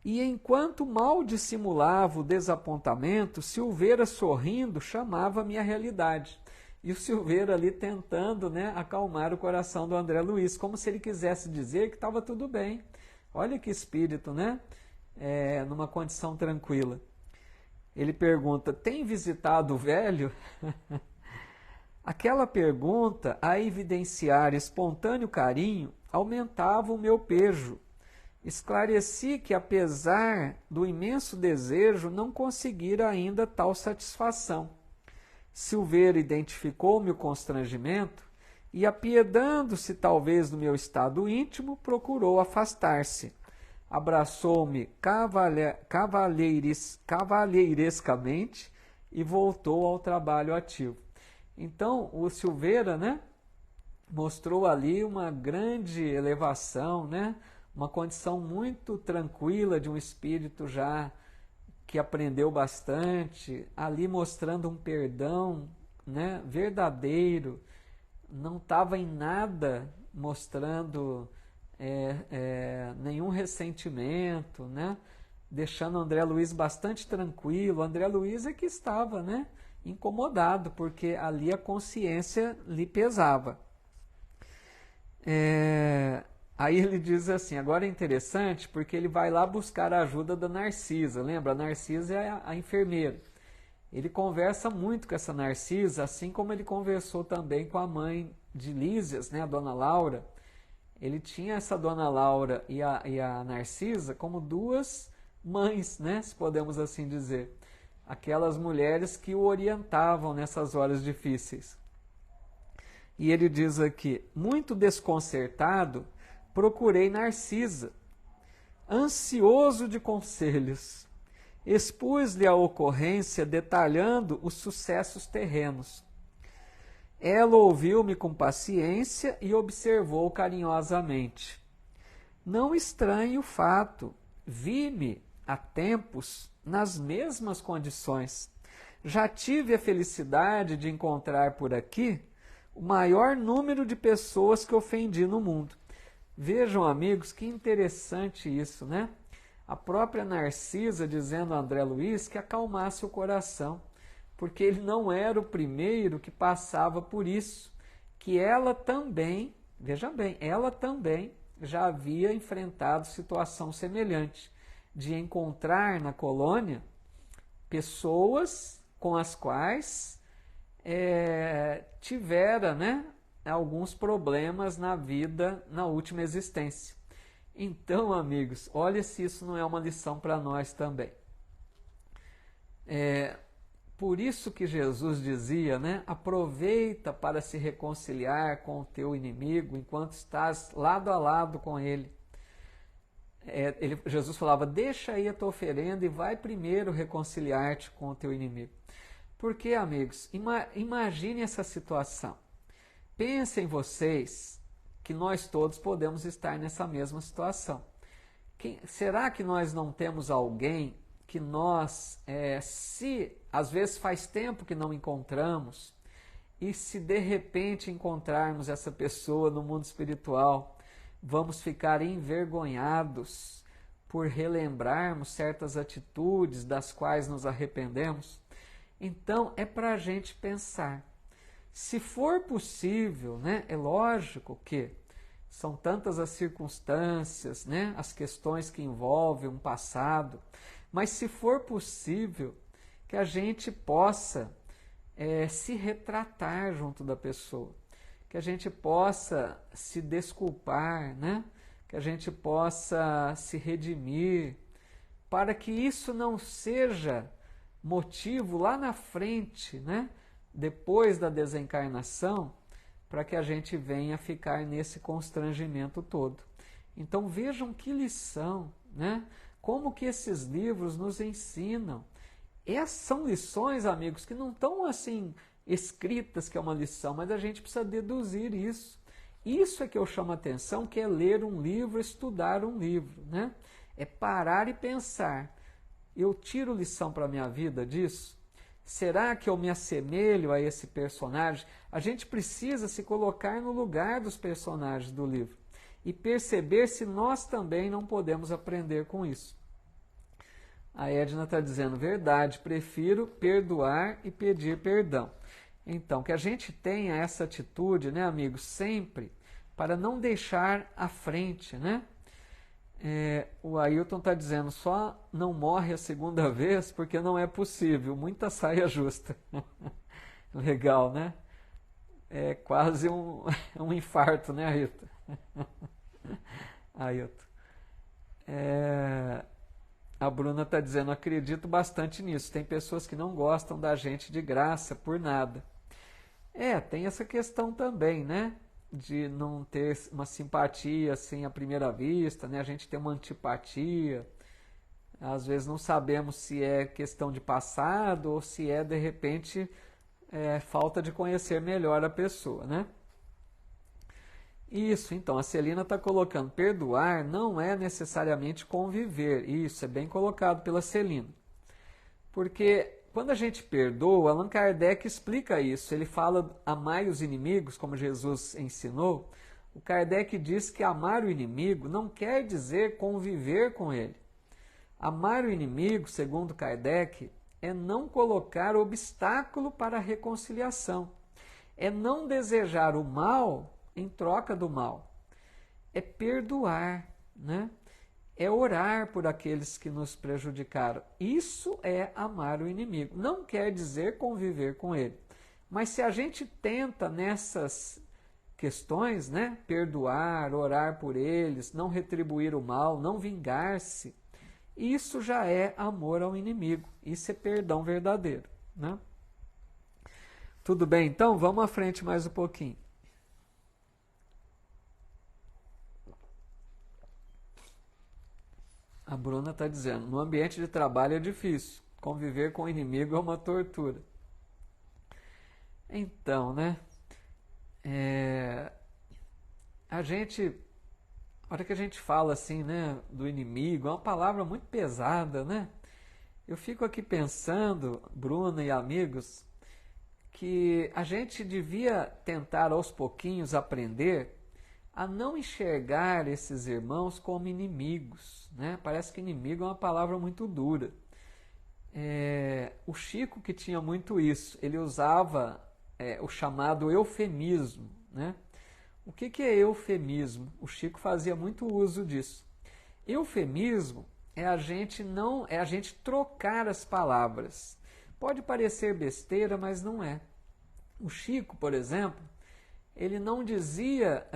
E enquanto mal dissimulava o desapontamento, Silveira, sorrindo, chamava a minha realidade. E o Silveira ali tentando, né, acalmar o coração do André Luiz, como se ele quisesse dizer que estava tudo bem. Olha que espírito, né? Numa condição tranquila. Ele pergunta: tem visitado o velho? Aquela pergunta, a evidenciar espontâneo carinho, aumentava o meu pejo. Esclareci que, apesar do imenso desejo, não conseguira ainda tal satisfação. Silveira identificou-me o constrangimento e, apiedando-se talvez do meu estado íntimo, procurou afastar-se. Abraçou-me cavalheirescamente e voltou ao trabalho ativo. Então, o Silveira, né, mostrou ali uma grande elevação, né, uma condição muito tranquila de um espírito já que aprendeu bastante, ali mostrando um perdão, né, verdadeiro, não estava em nada mostrando nenhum ressentimento, né, deixando André Luiz bastante tranquilo. André Luiz é que estava, né, incomodado, porque ali a consciência lhe pesava. Aí ele diz assim, agora é interessante porque ele vai lá buscar a ajuda da Narcisa, lembra? A Narcisa é a enfermeira. Ele conversa muito com essa Narcisa, assim como ele conversou também com a mãe de Lísias, né, a dona Laura. Ele tinha essa dona Laura e a Narcisa como duas mães, né, se podemos assim dizer. Aquelas mulheres que o orientavam nessas horas difíceis. E ele diz aqui, muito desconcertado, procurei Narcisa, ansioso de conselhos. Expus-lhe a ocorrência detalhando os sucessos terrenos. Ela ouviu-me com paciência e observou carinhosamente. Não estranhe o fato, vi-me há tempos nas mesmas condições. Já tive a felicidade de encontrar por aqui o maior número de pessoas que ofendi no mundo. Vejam, amigos, que interessante isso, né? A própria Narcisa dizendo a André Luiz que acalmasse o coração, porque ele não era o primeiro que passava por isso, que ela também, veja bem, ela também já havia enfrentado situação semelhante, de encontrar na colônia pessoas com as quais tivera, né, alguns problemas na vida, na última existência. Então, amigos, olha se isso não é uma lição para nós também. Por isso que Jesus dizia, né, aproveita para se reconciliar com o teu inimigo enquanto estás lado a lado com ele. Jesus falava, deixa aí a tua oferenda e vai primeiro reconciliar-te com o teu inimigo. Porque, amigos, imagine essa situação. Pensem vocês que nós todos podemos estar nessa mesma situação. Será que nós não temos alguém que nós, se às vezes faz tempo que não encontramos, e se de repente encontrarmos essa pessoa no mundo espiritual, vamos ficar envergonhados por relembrarmos certas atitudes das quais nos arrependemos? Então, é para a gente pensar. Se for possível, né, é lógico que são tantas as circunstâncias, né, as questões que envolvem um passado, mas se for possível que a gente possa se retratar junto da pessoa, que a gente possa se desculpar, né, que a gente possa se redimir, para que isso não seja motivo lá na frente, né, depois da desencarnação, para que a gente venha ficar nesse constrangimento todo. Então vejam que lição, né? Como que esses livros nos ensinam. Essas são lições, amigos, que não estão assim escritas que é uma lição, mas a gente precisa deduzir isso. Isso é que eu chamo a atenção, que é ler um livro, estudar um livro, né? É parar e pensar. Eu tiro lição para a minha vida disso? Será que eu me assemelho a esse personagem? A gente precisa se colocar no lugar dos personagens do livro e perceber se nós também não podemos aprender com isso. A Edna está dizendo, verdade, prefiro perdoar e pedir perdão. Então, que a gente tenha essa atitude, né, amigos, sempre, para não deixar à frente, né? O Ailton está dizendo, só não morre a segunda vez porque não é possível, muita saia justa. Legal, né? É quase um infarto, né, Ailton? Ailton. A Bruna está dizendo, acredito bastante nisso. Tem pessoas que não gostam da gente de graça por nada. Tem essa questão também, né? De não ter uma simpatia assim à primeira vista, né? A gente tem uma antipatia. Às vezes não sabemos se é questão de passado ou se é, de repente, falta de conhecer melhor a pessoa, né? Isso, então, a Celina está colocando, perdoar não é necessariamente conviver. Isso, é bem colocado pela Celina. Porque quando a gente perdoa, Allan Kardec explica isso. Ele fala, amai os inimigos, como Jesus ensinou. O Kardec diz que amar o inimigo não quer dizer conviver com ele. Amar o inimigo, segundo Kardec, é não colocar obstáculo para a reconciliação. É não desejar o mal em troca do mal. É perdoar, né? É orar por aqueles que nos prejudicaram. Isso é amar o inimigo. Não quer dizer conviver com ele. Mas se a gente tenta nessas questões, né? Perdoar, orar por eles, não retribuir o mal, não vingar-se, isso já é amor ao inimigo. Isso é perdão verdadeiro, né? Tudo bem, então? Vamos à frente mais um pouquinho. A Bruna está dizendo, no ambiente de trabalho é difícil, conviver com o inimigo é uma tortura. Então, né, a hora que a gente fala assim, né, do inimigo, é uma palavra muito pesada, né? Eu fico aqui pensando, Bruna e amigos, que a gente devia tentar aos pouquinhos aprender a não enxergar esses irmãos como inimigos, né? Parece que inimigo é uma palavra muito dura. O Chico que tinha muito isso, ele usava o chamado eufemismo, né? O que é eufemismo? O Chico fazia muito uso disso. Eufemismo é a gente trocar as palavras. Pode parecer besteira, mas não é. O Chico, por exemplo, ele não dizia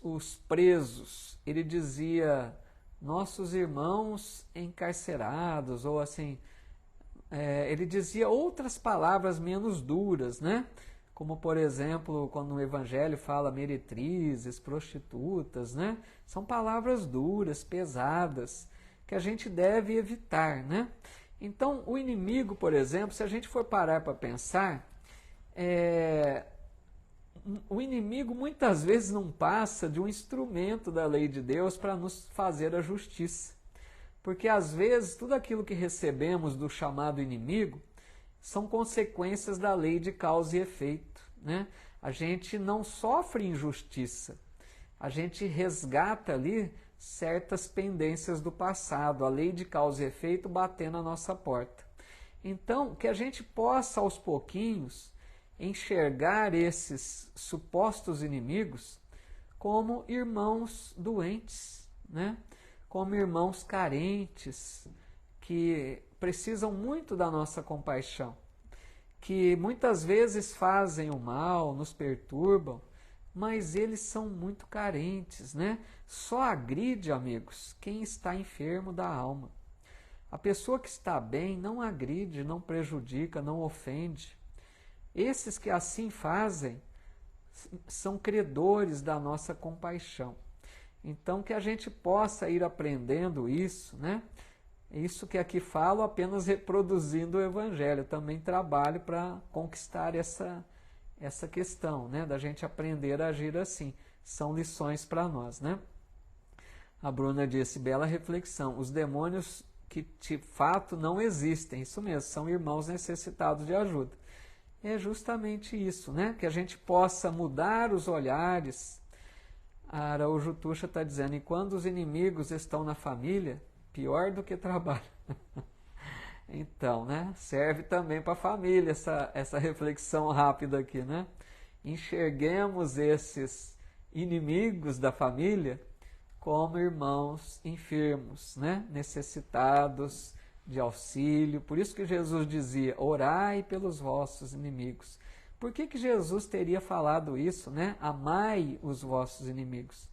os presos, ele dizia nossos irmãos encarcerados, ou assim, ele dizia outras palavras menos duras, né? Como, por exemplo, quando no Evangelho fala meretrizes, prostitutas, né? São palavras duras, pesadas, que a gente deve evitar, né? Então, o inimigo, por exemplo, se a gente for parar para pensar, o inimigo muitas vezes não passa de um instrumento da lei de Deus para nos fazer a justiça. Porque às vezes tudo aquilo que recebemos do chamado inimigo são consequências da lei de causa e efeito, né? A gente não sofre injustiça, a gente resgata ali certas pendências do passado, a lei de causa e efeito batendo na nossa porta. Então, que a gente possa aos pouquinhos enxergar esses supostos inimigos como irmãos doentes, né? Como irmãos carentes, que precisam muito da nossa compaixão, que muitas vezes fazem o mal, nos perturbam, mas eles são muito carentes, né? Só agride, amigos, quem está enfermo da alma. A pessoa que está bem não agride, não prejudica, não ofende. Esses que assim fazem são credores da nossa compaixão. Então, que a gente possa ir aprendendo isso, né? Isso que aqui falo apenas reproduzindo o Evangelho. Também trabalho para conquistar essa questão, né? Da gente aprender a agir assim. São lições para nós, né? A Bruna disse, bela reflexão. Os demônios que de fato não existem. Isso mesmo, são irmãos necessitados de ajuda. É justamente isso, né? Que a gente possa mudar os olhares. A Araújo Tuxa está dizendo, e quando os inimigos estão na família, pior do que trabalho. Então, né? Serve também para a família essa reflexão rápida aqui, né? Enxerguemos esses inimigos da família como irmãos enfermos, né? Necessitados de auxílio. Por isso que Jesus dizia: orai pelos vossos inimigos. Por que Jesus teria falado isso, né? Amai os vossos inimigos.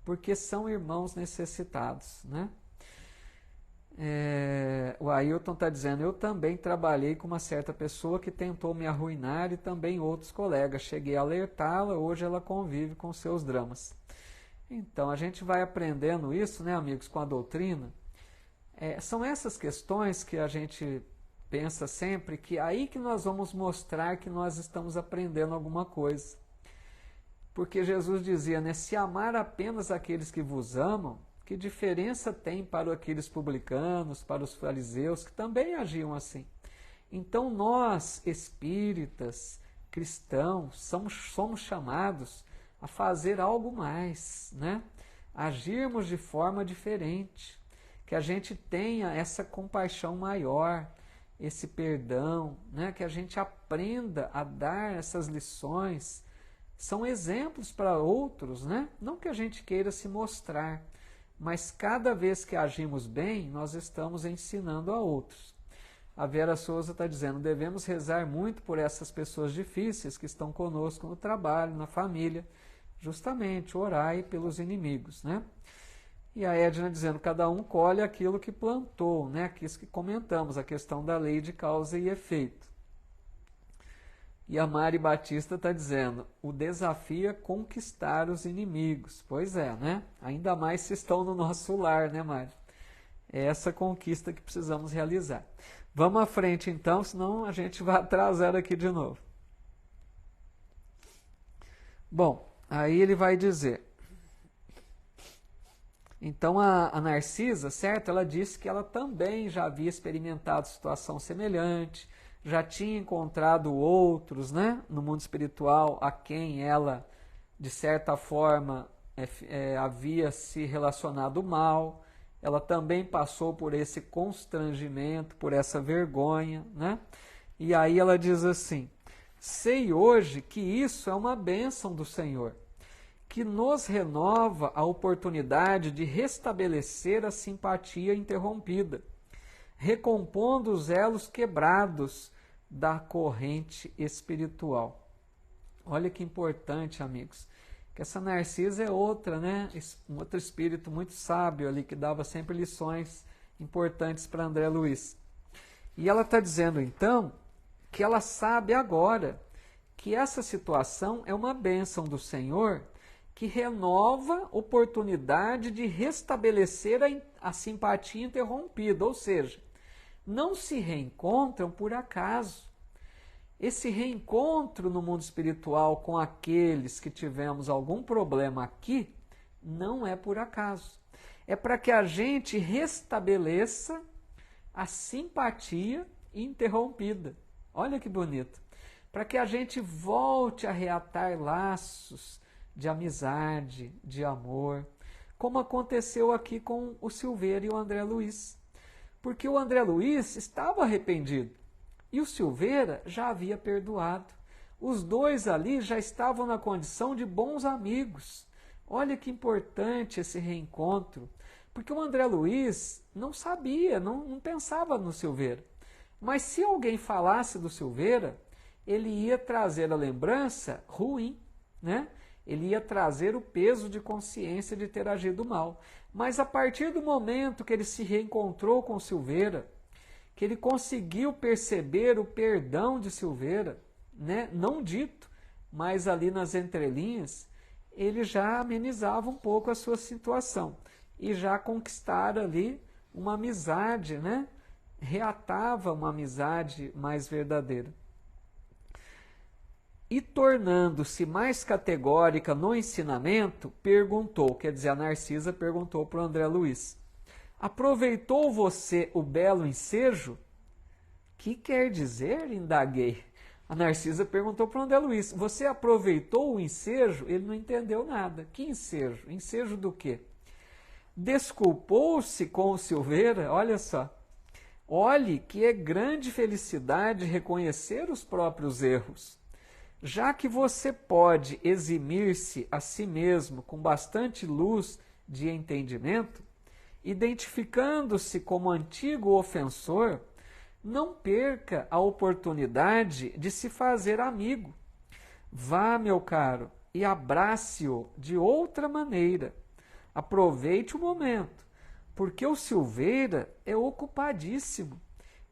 Porque são irmãos necessitados, né? O Ailton está dizendo: eu também trabalhei com uma certa pessoa que tentou me arruinar e também outros colegas. Cheguei a alertá-la, hoje ela convive com seus dramas. Então, a gente vai aprendendo isso, né, amigos, com a doutrina. São essas questões que a gente pensa sempre que é aí que nós vamos mostrar que nós estamos aprendendo alguma coisa. Porque Jesus dizia, né, se amar apenas aqueles que vos amam, que diferença tem para aqueles publicanos, para os fariseus, que também agiam assim? Então nós, espíritas, cristãos, somos chamados a fazer algo mais, né? Agirmos de forma diferente, que a gente tenha essa compaixão maior, esse perdão, né? Que a gente aprenda a dar essas lições. São exemplos para outros, né? Não que a gente queira se mostrar, mas cada vez que agimos bem, nós estamos ensinando a outros. A Vera Souza está dizendo, devemos rezar muito por essas pessoas difíceis que estão conosco no trabalho, na família, justamente orai pelos inimigos, né? E a Edna dizendo, cada um colhe aquilo que plantou, né? Aqui isso que comentamos, a questão da lei de causa e efeito. E a Mari Batista está dizendo, o desafio é conquistar os inimigos. Pois é, né? Ainda mais se estão no nosso lar, né, Mari? É essa conquista que precisamos realizar. Vamos à frente então, senão a gente vai atrasar aqui de novo. Bom, aí ele vai dizer, então a Narcisa, certo? Ela disse que ela também já havia experimentado situação semelhante, já tinha encontrado outros, né, no mundo espiritual a quem ela, de certa forma, havia se relacionado mal. Ela também passou por esse constrangimento, por essa vergonha, né? E aí ela diz assim, sei hoje que isso é uma bênção do Senhor, que nos renova a oportunidade de restabelecer a simpatia interrompida, recompondo os elos quebrados da corrente espiritual. Olha que importante, amigos, que essa Narcisa é outra, né? Um outro espírito muito sábio ali, que dava sempre lições importantes para André Luiz. E ela está dizendo, então, que ela sabe agora que essa situação é uma bênção do Senhor, que renova a oportunidade de restabelecer a simpatia interrompida, ou seja, não se reencontram por acaso. Esse reencontro no mundo espiritual com aqueles que tivemos algum problema aqui, não é por acaso. É para que a gente restabeleça a simpatia interrompida. Olha que bonito. Para que a gente volte a reatar laços de amizade, de amor, como aconteceu aqui com o Silveira e o André Luiz. Porque o André Luiz estava arrependido e o Silveira já havia perdoado. Os dois ali já estavam na condição de bons amigos. Olha que importante esse reencontro, porque o André Luiz não sabia, não pensava no Silveira. Mas se alguém falasse do Silveira, ele ia trazer a lembrança ruim, né? Ele ia trazer o peso de consciência de ter agido mal. Mas a partir do momento que ele se reencontrou com Silveira, que ele conseguiu perceber o perdão de Silveira, né? Não dito, mas ali nas entrelinhas, ele já amenizava um pouco a sua situação e já conquistara ali uma amizade, né? Reatava uma amizade mais verdadeira. E tornando-se mais categórica no ensinamento, perguntou, quer dizer, a Narcisa perguntou para o André Luiz, aproveitou você o belo ensejo? Que quer dizer? Indaguei. A Narcisa perguntou para o André Luiz, você aproveitou o ensejo? Ele não entendeu nada. Que ensejo? Ensejo do quê? Desculpou-se com o Silveira? Olha só. Olhe que é grande felicidade reconhecer os próprios erros. Já que você pode eximir-se a si mesmo com bastante luz de entendimento, identificando-se como antigo ofensor, não perca a oportunidade de se fazer amigo. Vá, meu caro, e abrace-o de outra maneira. Aproveite o momento, porque o Silveira é ocupadíssimo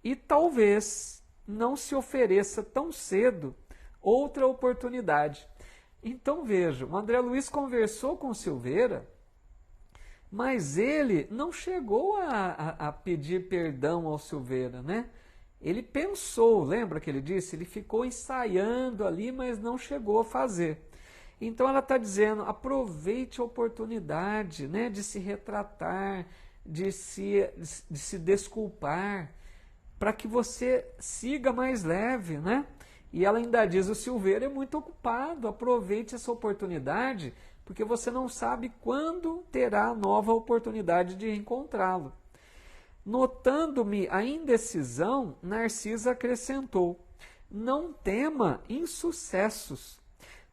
e talvez não se ofereça tão cedo outra oportunidade. Então veja, o André Luiz conversou com o Silveira, mas ele não chegou a pedir perdão ao Silveira, né? Ele pensou, lembra que ele disse? Ele ficou ensaiando ali, mas não chegou a fazer. Então ela está dizendo, aproveite a oportunidade, né, de se retratar, de se desculpar, para que você siga mais leve, né? E ela ainda diz, o Silveira é muito ocupado, aproveite essa oportunidade, porque você não sabe quando terá a nova oportunidade de encontrá-lo. Notando-me a indecisão, Narcisa acrescentou, não tema insucessos.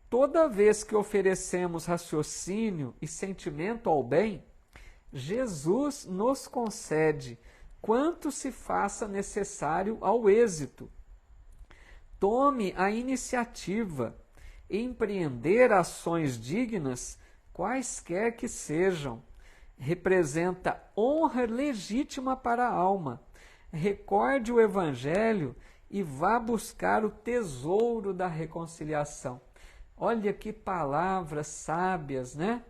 Toda vez que oferecemos raciocínio e sentimento ao bem, Jesus nos concede quanto se faça necessário ao êxito. Tome a iniciativa, empreender ações dignas, quaisquer que sejam. Representa honra legítima para a alma. Recorde o Evangelho e vá buscar o tesouro da reconciliação. Olha que palavras sábias, né?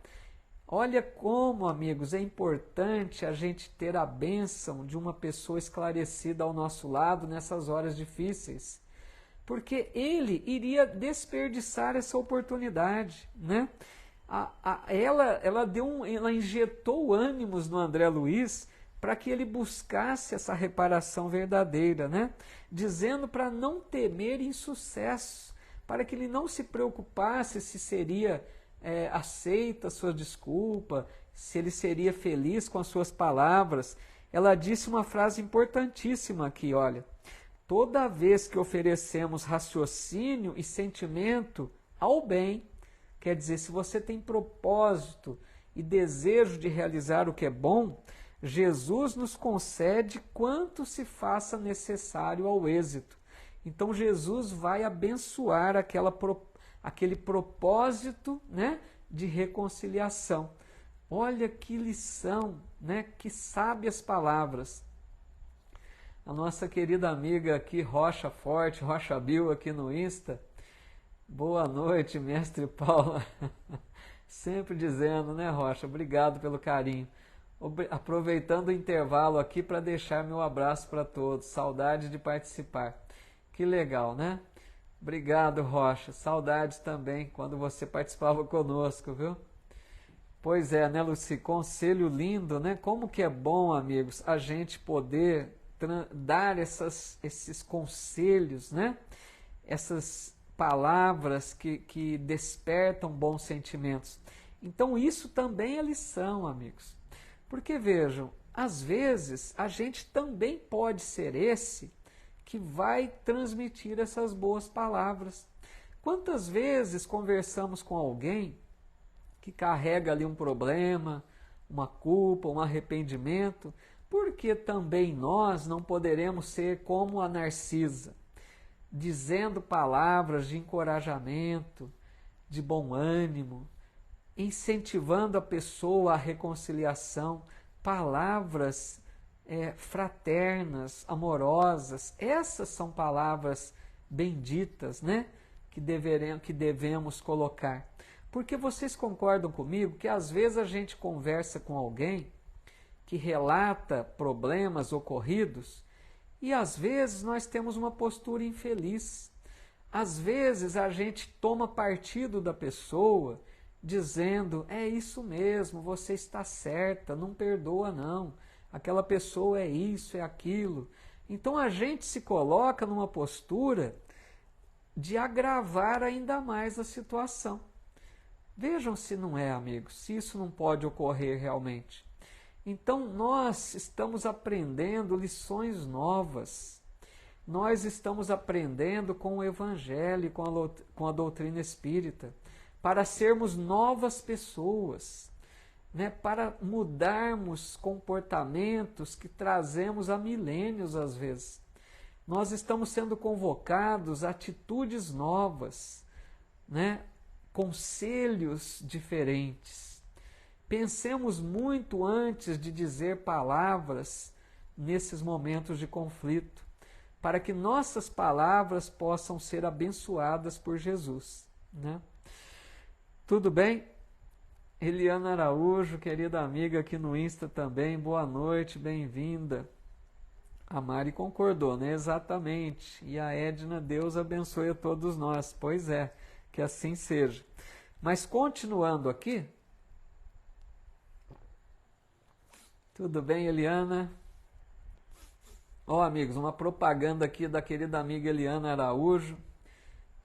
Olha como, amigos, é importante a gente ter a bênção de uma pessoa esclarecida ao nosso lado nessas horas difíceis. Porque ele iria desperdiçar essa oportunidade, né? Ela injetou ânimos no André Luiz para que ele buscasse essa reparação verdadeira, né? Dizendo para não temer insucesso, para que ele não se preocupasse se seria aceita a sua desculpa, se ele seria feliz com as suas palavras. Ela disse uma frase importantíssima aqui, olha, toda vez que oferecemos raciocínio e sentimento ao bem, quer dizer, se você tem propósito e desejo de realizar o que é bom, Jesus nos concede quanto se faça necessário ao êxito. Então Jesus vai abençoar aquele propósito, né, de reconciliação. Olha que lição, né, que sábias palavras. A nossa querida amiga aqui, Rocha Forte, Rocha Bill aqui no Insta. Boa noite, mestre Paula. Sempre dizendo, né, Rocha? Obrigado pelo carinho. Aproveitando o intervalo aqui para deixar meu abraço para todos. Saudade de participar. Que legal, né? Obrigado, Rocha. Saudades também quando você participava conosco, viu? Pois é, né, Luci? Conselho lindo, né? Como que é bom, amigos, a gente poder dar esses conselhos, né? Essas palavras que despertam bons sentimentos. Então isso também é lição, amigos. Porque vejam, às vezes a gente também pode ser esse que vai transmitir essas boas palavras. Quantas vezes conversamos com alguém que carrega ali um problema, uma culpa, um arrependimento, porque também nós não poderemos ser como a Narcisa, dizendo palavras de encorajamento, de bom ânimo, incentivando a pessoa à reconciliação, palavras fraternas, amorosas. Essas são palavras benditas, né? Que devemos colocar. Porque vocês concordam comigo que às vezes a gente conversa com alguém que relata problemas ocorridos e às vezes nós temos uma postura infeliz. Às vezes a gente toma partido da pessoa dizendo, é isso mesmo, você está certa, não perdoa não, aquela pessoa é isso, é aquilo. Então a gente se coloca numa postura de agravar ainda mais a situação. Vejam se não é, amigos, se isso não pode ocorrer realmente. Então nós estamos aprendendo lições novas. Nós estamos aprendendo com o Evangelho, com a doutrina espírita, para sermos novas pessoas, né? Para mudarmos comportamentos que trazemos há milênios às vezes. Nós estamos sendo convocados a atitudes novas, né? Conselhos diferentes. Pensemos muito antes de dizer palavras nesses momentos de conflito, para que nossas palavras possam ser abençoadas por Jesus, né? Tudo bem? Eliana Araújo, querida amiga aqui no Insta também, boa noite, bem-vinda. A Mari concordou, né? Exatamente. E a Edna, Deus abençoe a todos nós. Pois é, que assim seja. Mas continuando aqui. Tudo bem, Eliana? Ó, amigos, uma propaganda aqui da querida amiga Eliana Araújo.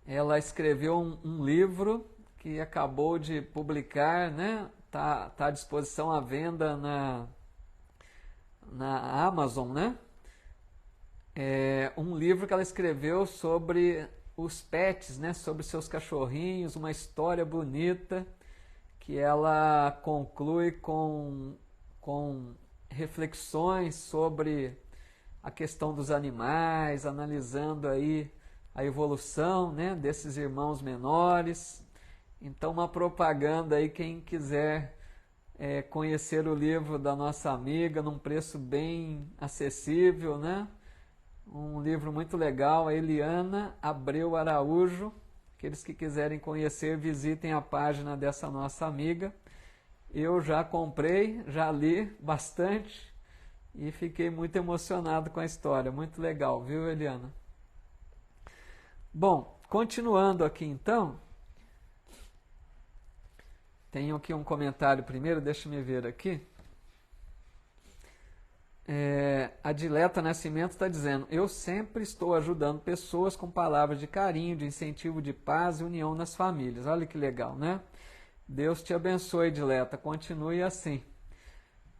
Ela escreveu um livro que acabou de publicar, né? Tá à disposição à venda na Amazon, né? É um livro que ela escreveu sobre os pets, né? Sobre seus cachorrinhos, uma história bonita que ela conclui com reflexões sobre a questão dos animais, analisando aí a evolução, né, desses irmãos menores. Então, uma propaganda aí, quem quiser conhecer o livro da nossa amiga num preço bem acessível, né? Um livro muito legal, a Eliana Abreu Araújo. Aqueles que quiserem conhecer, visitem a página dessa nossa amiga. Eu já comprei, já li bastante e fiquei muito emocionado com a história. Muito legal, viu, Eliana? Bom, continuando aqui então. Tenho aqui um comentário primeiro, deixa eu ver aqui. A Dileta Nascimento está dizendo: eu sempre estou ajudando pessoas com palavras de carinho, de incentivo, de paz e união nas famílias. Olha que legal, né? Deus te abençoe, Dileta. Continue assim.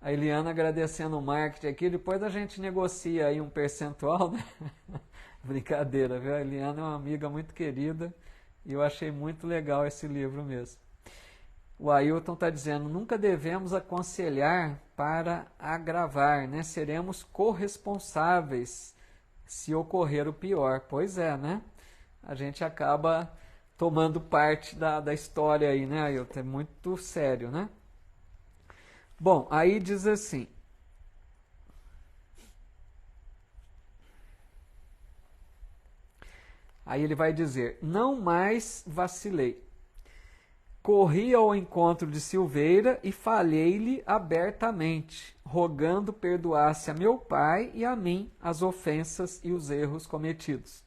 A Eliana agradecendo o marketing aqui. Depois a gente negocia aí um percentual, né? Brincadeira, viu? A Eliana é uma amiga muito querida e eu achei muito legal esse livro mesmo. O Ailton está dizendo: nunca devemos aconselhar para agravar, né? Seremos corresponsáveis se ocorrer o pior. Pois é, né? A gente acaba tomando parte da história aí, né, Ailton? É muito sério, né? Bom, aí diz assim. Aí ele vai dizer: não mais vacilei. Corri ao encontro de Silveira e falei-lhe abertamente, rogando perdoasse a meu pai e a mim as ofensas e os erros cometidos.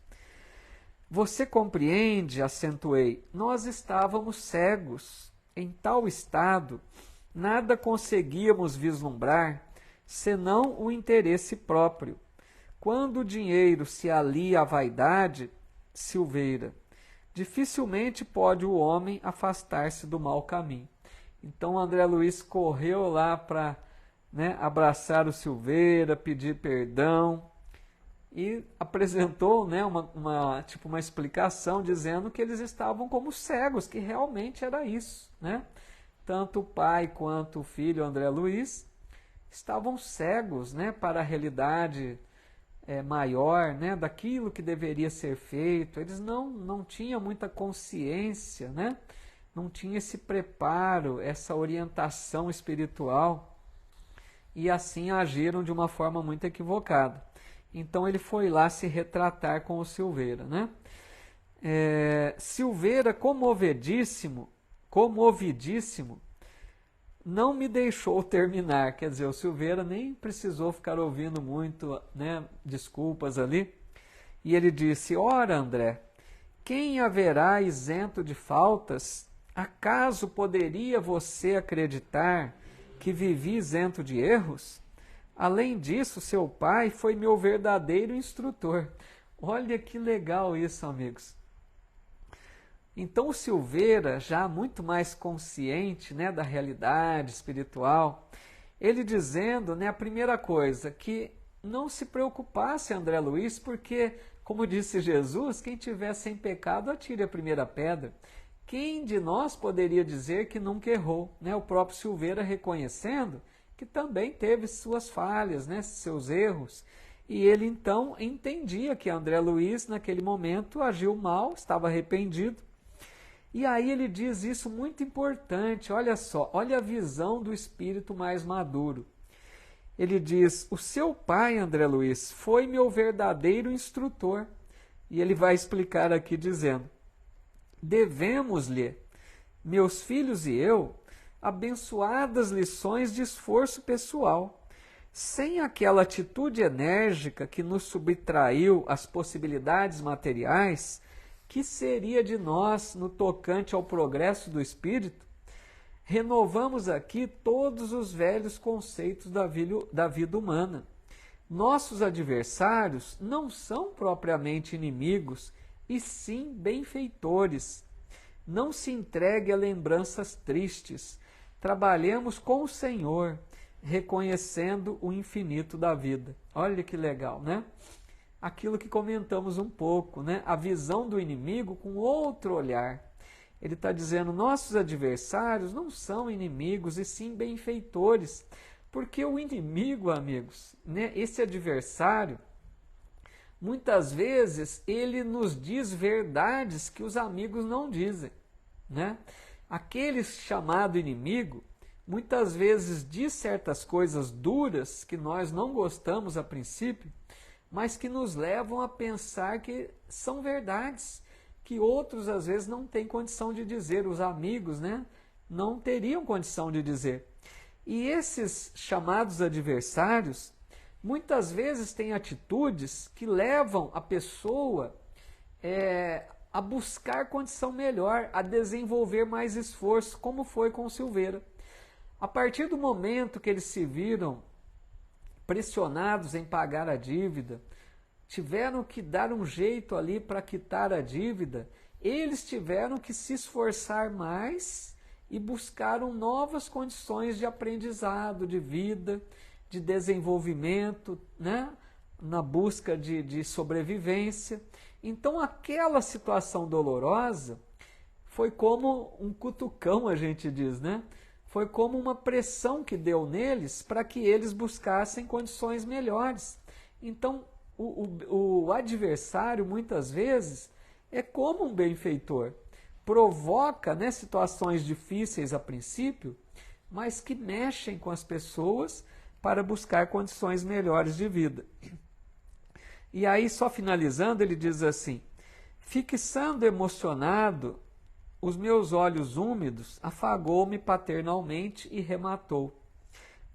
Você compreende, acentuei, nós estávamos cegos. Em tal estado, nada conseguíamos vislumbrar, senão o interesse próprio. Quando o dinheiro se alia à vaidade, Silveira, dificilmente pode o homem afastar-se do mau caminho. Então André Luiz correu lá para, né, abraçar o Silveira, pedir perdão e apresentou, né, uma explicação dizendo que eles estavam como cegos, que realmente era isso, né? Tanto o pai quanto o filho André Luiz estavam cegos, né, para a realidade maior, né, daquilo que deveria ser feito. Eles não tinham muita consciência, né? Não tinham esse preparo, essa orientação espiritual e assim agiram de uma forma muito equivocada. Então ele foi lá se retratar com o Silveira, né? Silveira, comovidíssimo, não me deixou terminar. Quer dizer, o Silveira nem precisou ficar ouvindo muito, né, desculpas ali. E ele disse: ora, André, quem haverá isento de faltas? Acaso poderia você acreditar que vivi isento de erros? Além disso, seu pai foi meu verdadeiro instrutor. Olha que legal isso, amigos. Então o Silveira, já muito mais consciente, né, da realidade espiritual, ele dizendo, né, a primeira coisa, que não se preocupasse André Luiz, porque, como disse Jesus, quem tiver sem pecado, atire a primeira pedra. Quem de nós poderia dizer que nunca errou? Né? O próprio Silveira reconhecendo que também teve suas falhas, né, seus erros. E ele então entendia que André Luiz, naquele momento, agiu mal, estava arrependido. E aí ele diz isso muito importante, olha só, olha a visão do espírito mais maduro. Ele diz, o seu pai, André Luiz, foi meu verdadeiro instrutor. E ele vai explicar aqui dizendo, devemos-lhe, meus filhos e eu, abençoadas lições de esforço pessoal. Sem aquela atitude enérgica que nos subtraiu as possibilidades materiais, que seria de nós no tocante ao progresso do espírito? Renovamos aqui todos os velhos conceitos da vida humana. Nossos adversários não são propriamente inimigos, e sim benfeitores. Não se entregue a lembranças tristes. Trabalhemos com o Senhor, reconhecendo o infinito da vida. Olha que legal, né? Aquilo que comentamos um pouco, né? A visão do inimigo com outro olhar. Ele está dizendo, nossos adversários não são inimigos, e sim benfeitores. Porque o inimigo, amigos, né? Esse adversário, muitas vezes ele nos diz verdades que os amigos não dizem, né? Aquele chamado inimigo, muitas vezes diz certas coisas duras que nós não gostamos a princípio, mas que nos levam a pensar que são verdades, que outros às vezes não têm condição de dizer, os amigos, né, não teriam condição de dizer. E esses chamados adversários, muitas vezes têm atitudes que levam a pessoa a buscar condição melhor, a desenvolver mais esforço, como foi com o Silveira. A partir do momento que eles se viram pressionados em pagar a dívida, tiveram que dar um jeito ali para quitar a dívida, eles tiveram que se esforçar mais e buscaram novas condições de aprendizado, de vida, de desenvolvimento, né? Na busca de sobrevivência. Então aquela situação dolorosa foi como um cutucão, a gente diz, né? Foi como uma pressão que deu neles para que eles buscassem condições melhores. Então, o adversário, muitas vezes, é como um benfeitor. Provoca, né, situações difíceis a princípio, mas que mexem com as pessoas para buscar condições melhores de vida. E aí, só finalizando, ele diz assim, fixando emocionado os meus olhos úmidos, afagou-me paternalmente e rematou.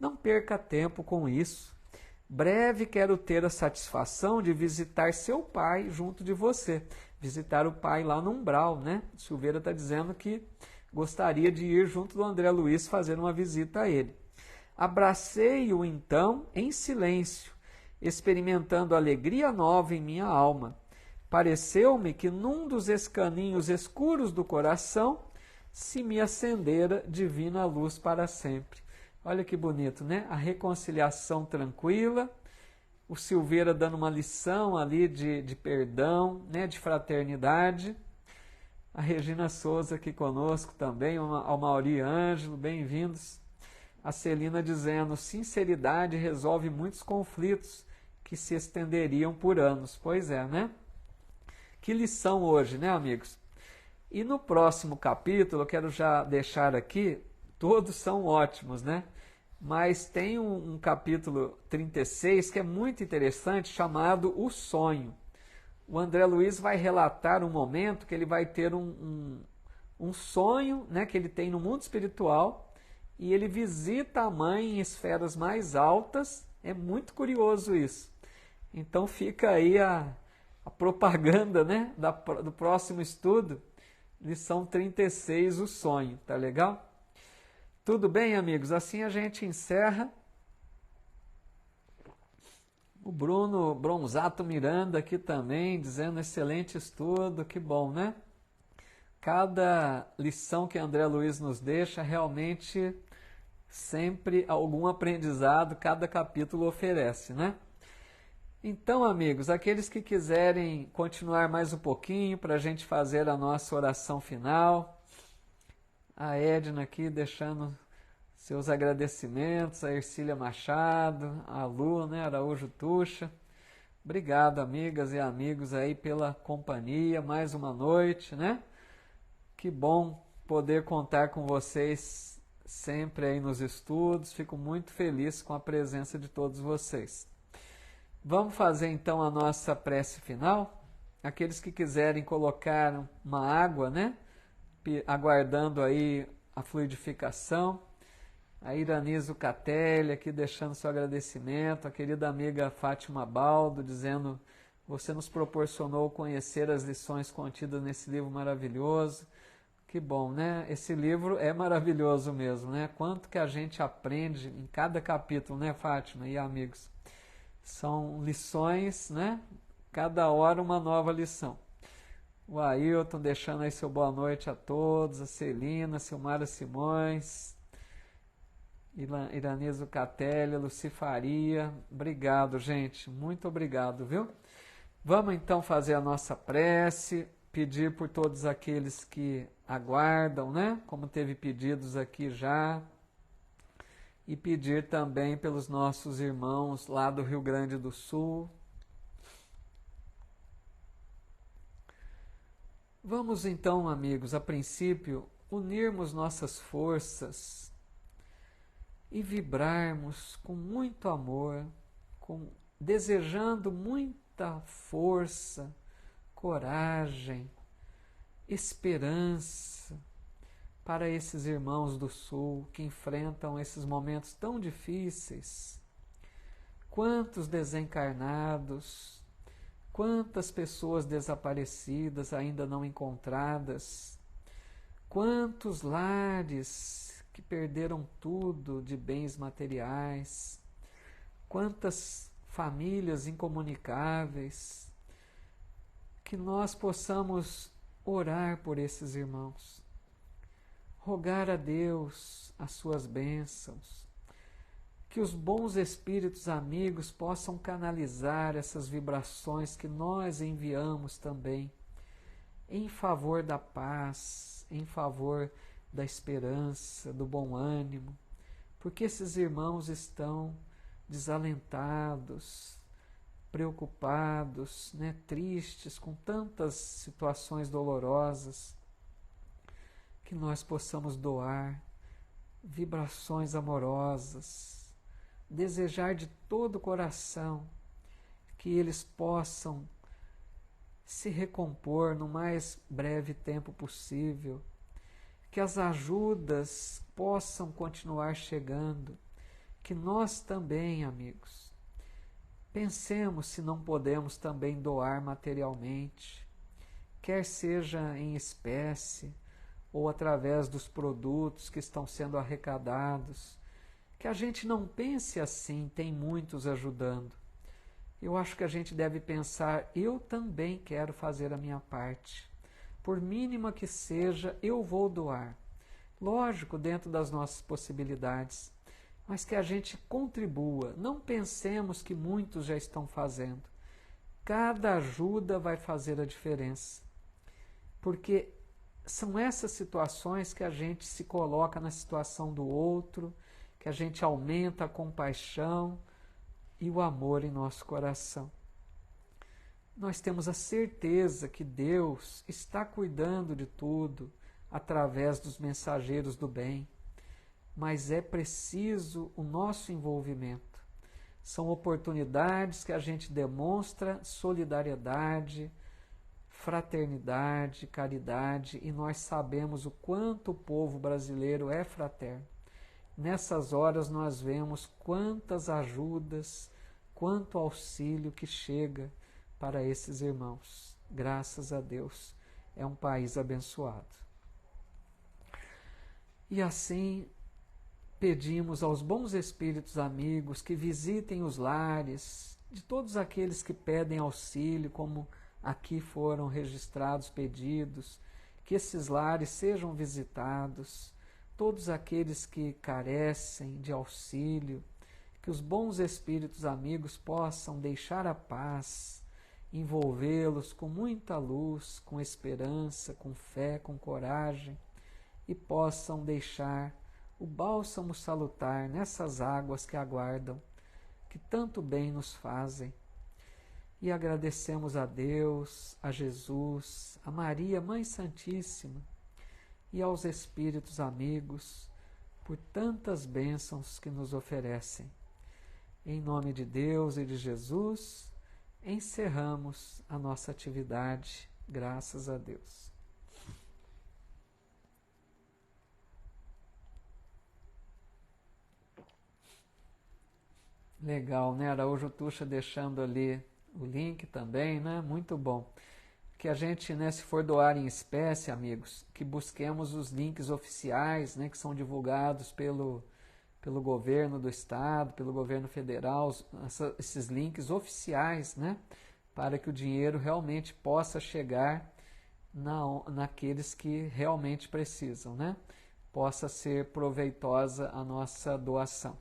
Não perca tempo com isso. Breve quero ter a satisfação de visitar seu pai junto de você. Visitar o pai lá no umbral, né? Silveira está dizendo que gostaria de ir junto do André Luiz fazer uma visita a ele. Abracei-o então em silêncio, experimentando alegria nova em minha alma. Pareceu-me que num dos escaninhos escuros do coração se me acendera divina luz para sempre. Olha que bonito, né? A reconciliação tranquila, o Silveira dando uma lição ali de perdão, né? De fraternidade. A Regina Souza aqui conosco também, ao Mauri Ângelo, bem-vindos. A Celina dizendo, sinceridade resolve muitos conflitos que se estenderiam por anos. Pois é, né? Que lição hoje, né, amigos? E no próximo capítulo, eu quero já deixar aqui, todos são ótimos, né? Mas tem um capítulo 36 que é muito interessante, chamado O Sonho. O André Luiz vai relatar um momento que ele vai ter um sonho, né, que ele tem no mundo espiritual, e ele visita a mãe em esferas mais altas. É muito curioso isso. Então fica aí a propaganda, né, do próximo estudo, lição 36, o sonho, tá legal? Tudo bem, amigos? Assim a gente encerra. O Bruno Bronzato Miranda aqui também, dizendo excelente estudo, que bom, né? Cada lição que André Luiz nos deixa realmente sempre algum aprendizado cada capítulo oferece, né? Então, amigos, aqueles que quiserem continuar mais um pouquinho para a gente fazer a nossa oração final, a Edna aqui deixando seus agradecimentos, a Ercília Machado, a Lu, né, Araújo Tuxa. Obrigado, amigas e amigos, aí pela companhia, mais uma noite, né? Que bom poder contar com vocês sempre aí nos estudos. Fico muito feliz com a presença de todos vocês. Vamos fazer então a nossa prece final. Aqueles que quiserem colocar uma água, né? Aguardando aí a fluidificação. A Iranizo Catelli aqui deixando seu agradecimento. A querida amiga Fátima Baldo dizendo: você nos proporcionou conhecer as lições contidas nesse livro maravilhoso. Que bom, né? Esse livro é maravilhoso mesmo, né? Quanto que a gente aprende em cada capítulo, né, Fátima e amigos? São lições, né? Cada hora uma nova lição. O Ailton deixando aí seu boa noite a todos, a Celina, a Silmara Simões, Iranizo Catelli, Lucifaria. Obrigado, gente. Muito obrigado, viu? Vamos então fazer a nossa prece, pedir por todos aqueles que aguardam, né? Como teve pedidos aqui já. E pedir também pelos nossos irmãos lá do Rio Grande do Sul. Vamos então, amigos, a princípio, unirmos nossas forças e vibrarmos com muito amor, desejando muita força, coragem, esperança para esses irmãos do Sul que enfrentam esses momentos tão difíceis. Quantos desencarnados, quantas pessoas desaparecidas ainda não encontradas, quantos lares que perderam tudo de bens materiais, quantas famílias incomunicáveis, que nós possamos orar por esses irmãos, rogar a Deus as suas bênçãos, que os bons espíritos amigos possam canalizar essas vibrações que nós enviamos também em favor da paz, em favor da esperança, do bom ânimo, porque esses irmãos estão desalentados, preocupados, né, tristes com tantas situações dolorosas, que nós possamos doar vibrações amorosas, desejar de todo o coração que eles possam se recompor no mais breve tempo possível, que as ajudas possam continuar chegando, que nós também, amigos, pensemos se não podemos também doar materialmente, quer seja em espécie ou através dos produtos que estão sendo arrecadados, que a gente não pense assim, tem muitos ajudando. Eu acho que a gente deve pensar, eu também quero fazer a minha parte. Por mínima que seja, eu vou doar. Lógico, dentro das nossas possibilidades, mas que a gente contribua. Não pensemos que muitos já estão fazendo. Cada ajuda vai fazer a diferença. Porque são essas situações que a gente se coloca na situação do outro, que a gente aumenta a compaixão e o amor em nosso coração. Nós temos a certeza que Deus está cuidando de tudo através dos mensageiros do bem, mas é preciso o nosso envolvimento. São oportunidades que a gente demonstra solidariedade, fraternidade, caridade, e nós sabemos o quanto o povo brasileiro é fraterno. Nessas horas nós vemos quantas ajudas, quanto auxílio que chega para esses irmãos. Graças a Deus, é um país abençoado. E assim pedimos aos bons espíritos amigos que visitem os lares de todos aqueles que pedem auxílio, como aqui foram registrados pedidos, que esses lares sejam visitados, todos aqueles que carecem de auxílio, que os bons espíritos amigos possam deixar a paz, envolvê-los com muita luz, com esperança, com fé, com coragem, e possam deixar o bálsamo salutar nessas águas que aguardam, que tanto bem nos fazem. E agradecemos a Deus, a Jesus, a Maria, Mãe Santíssima, e aos espíritos amigos, por tantas bênçãos que nos oferecem. Em nome de Deus e de Jesus, encerramos a nossa atividade, graças a Deus. Legal, né? Araújo Tuxa deixando ali o link também, né? Muito bom. Que a gente, né, se for doar em espécie, amigos, que busquemos os links oficiais, né, que são divulgados pelo governo do estado, pelo governo federal, esses links oficiais, né, para que o dinheiro realmente possa chegar naqueles que realmente precisam, né, possa ser proveitosa a nossa doação.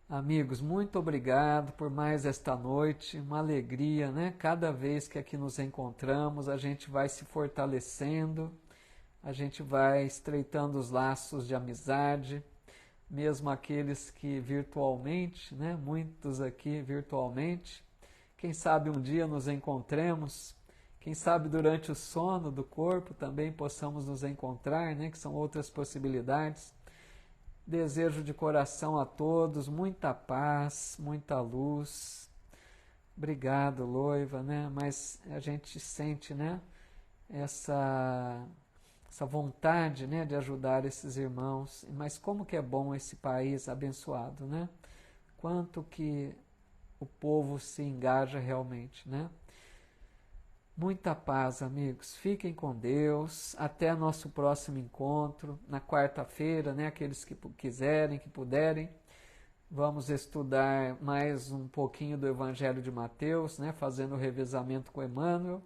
Amigos, muito obrigado por mais esta noite, uma alegria, né? Cada vez que aqui nos encontramos, a gente vai se fortalecendo, a gente vai estreitando os laços de amizade, mesmo aqueles que virtualmente, né? Muitos aqui virtualmente. Quem sabe um dia nos encontremos, quem sabe durante o sono do corpo também possamos nos encontrar, né? Que são outras possibilidades. Desejo de coração a todos muita paz, muita luz. Obrigado, Loiva, né? Mas a gente sente, né, essa vontade, né, de ajudar esses irmãos. Mas como que é bom esse país abençoado, né? Quanto que o povo se engaja realmente, né? Muita paz, amigos. Fiquem com Deus. Até nosso próximo encontro, na quarta-feira, né? Aqueles que quiserem, que puderem. Vamos estudar mais um pouquinho do Evangelho de Mateus, né? Fazendo o revezamento com Emmanuel.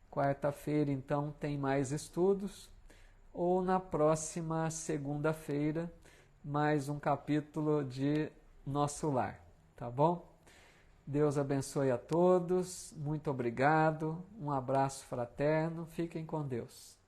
Quarta-feira, então, tem mais estudos. Ou na próxima segunda-feira, mais um capítulo de Nosso Lar. Tá bom? Deus abençoe a todos, muito obrigado, um abraço fraterno, fiquem com Deus.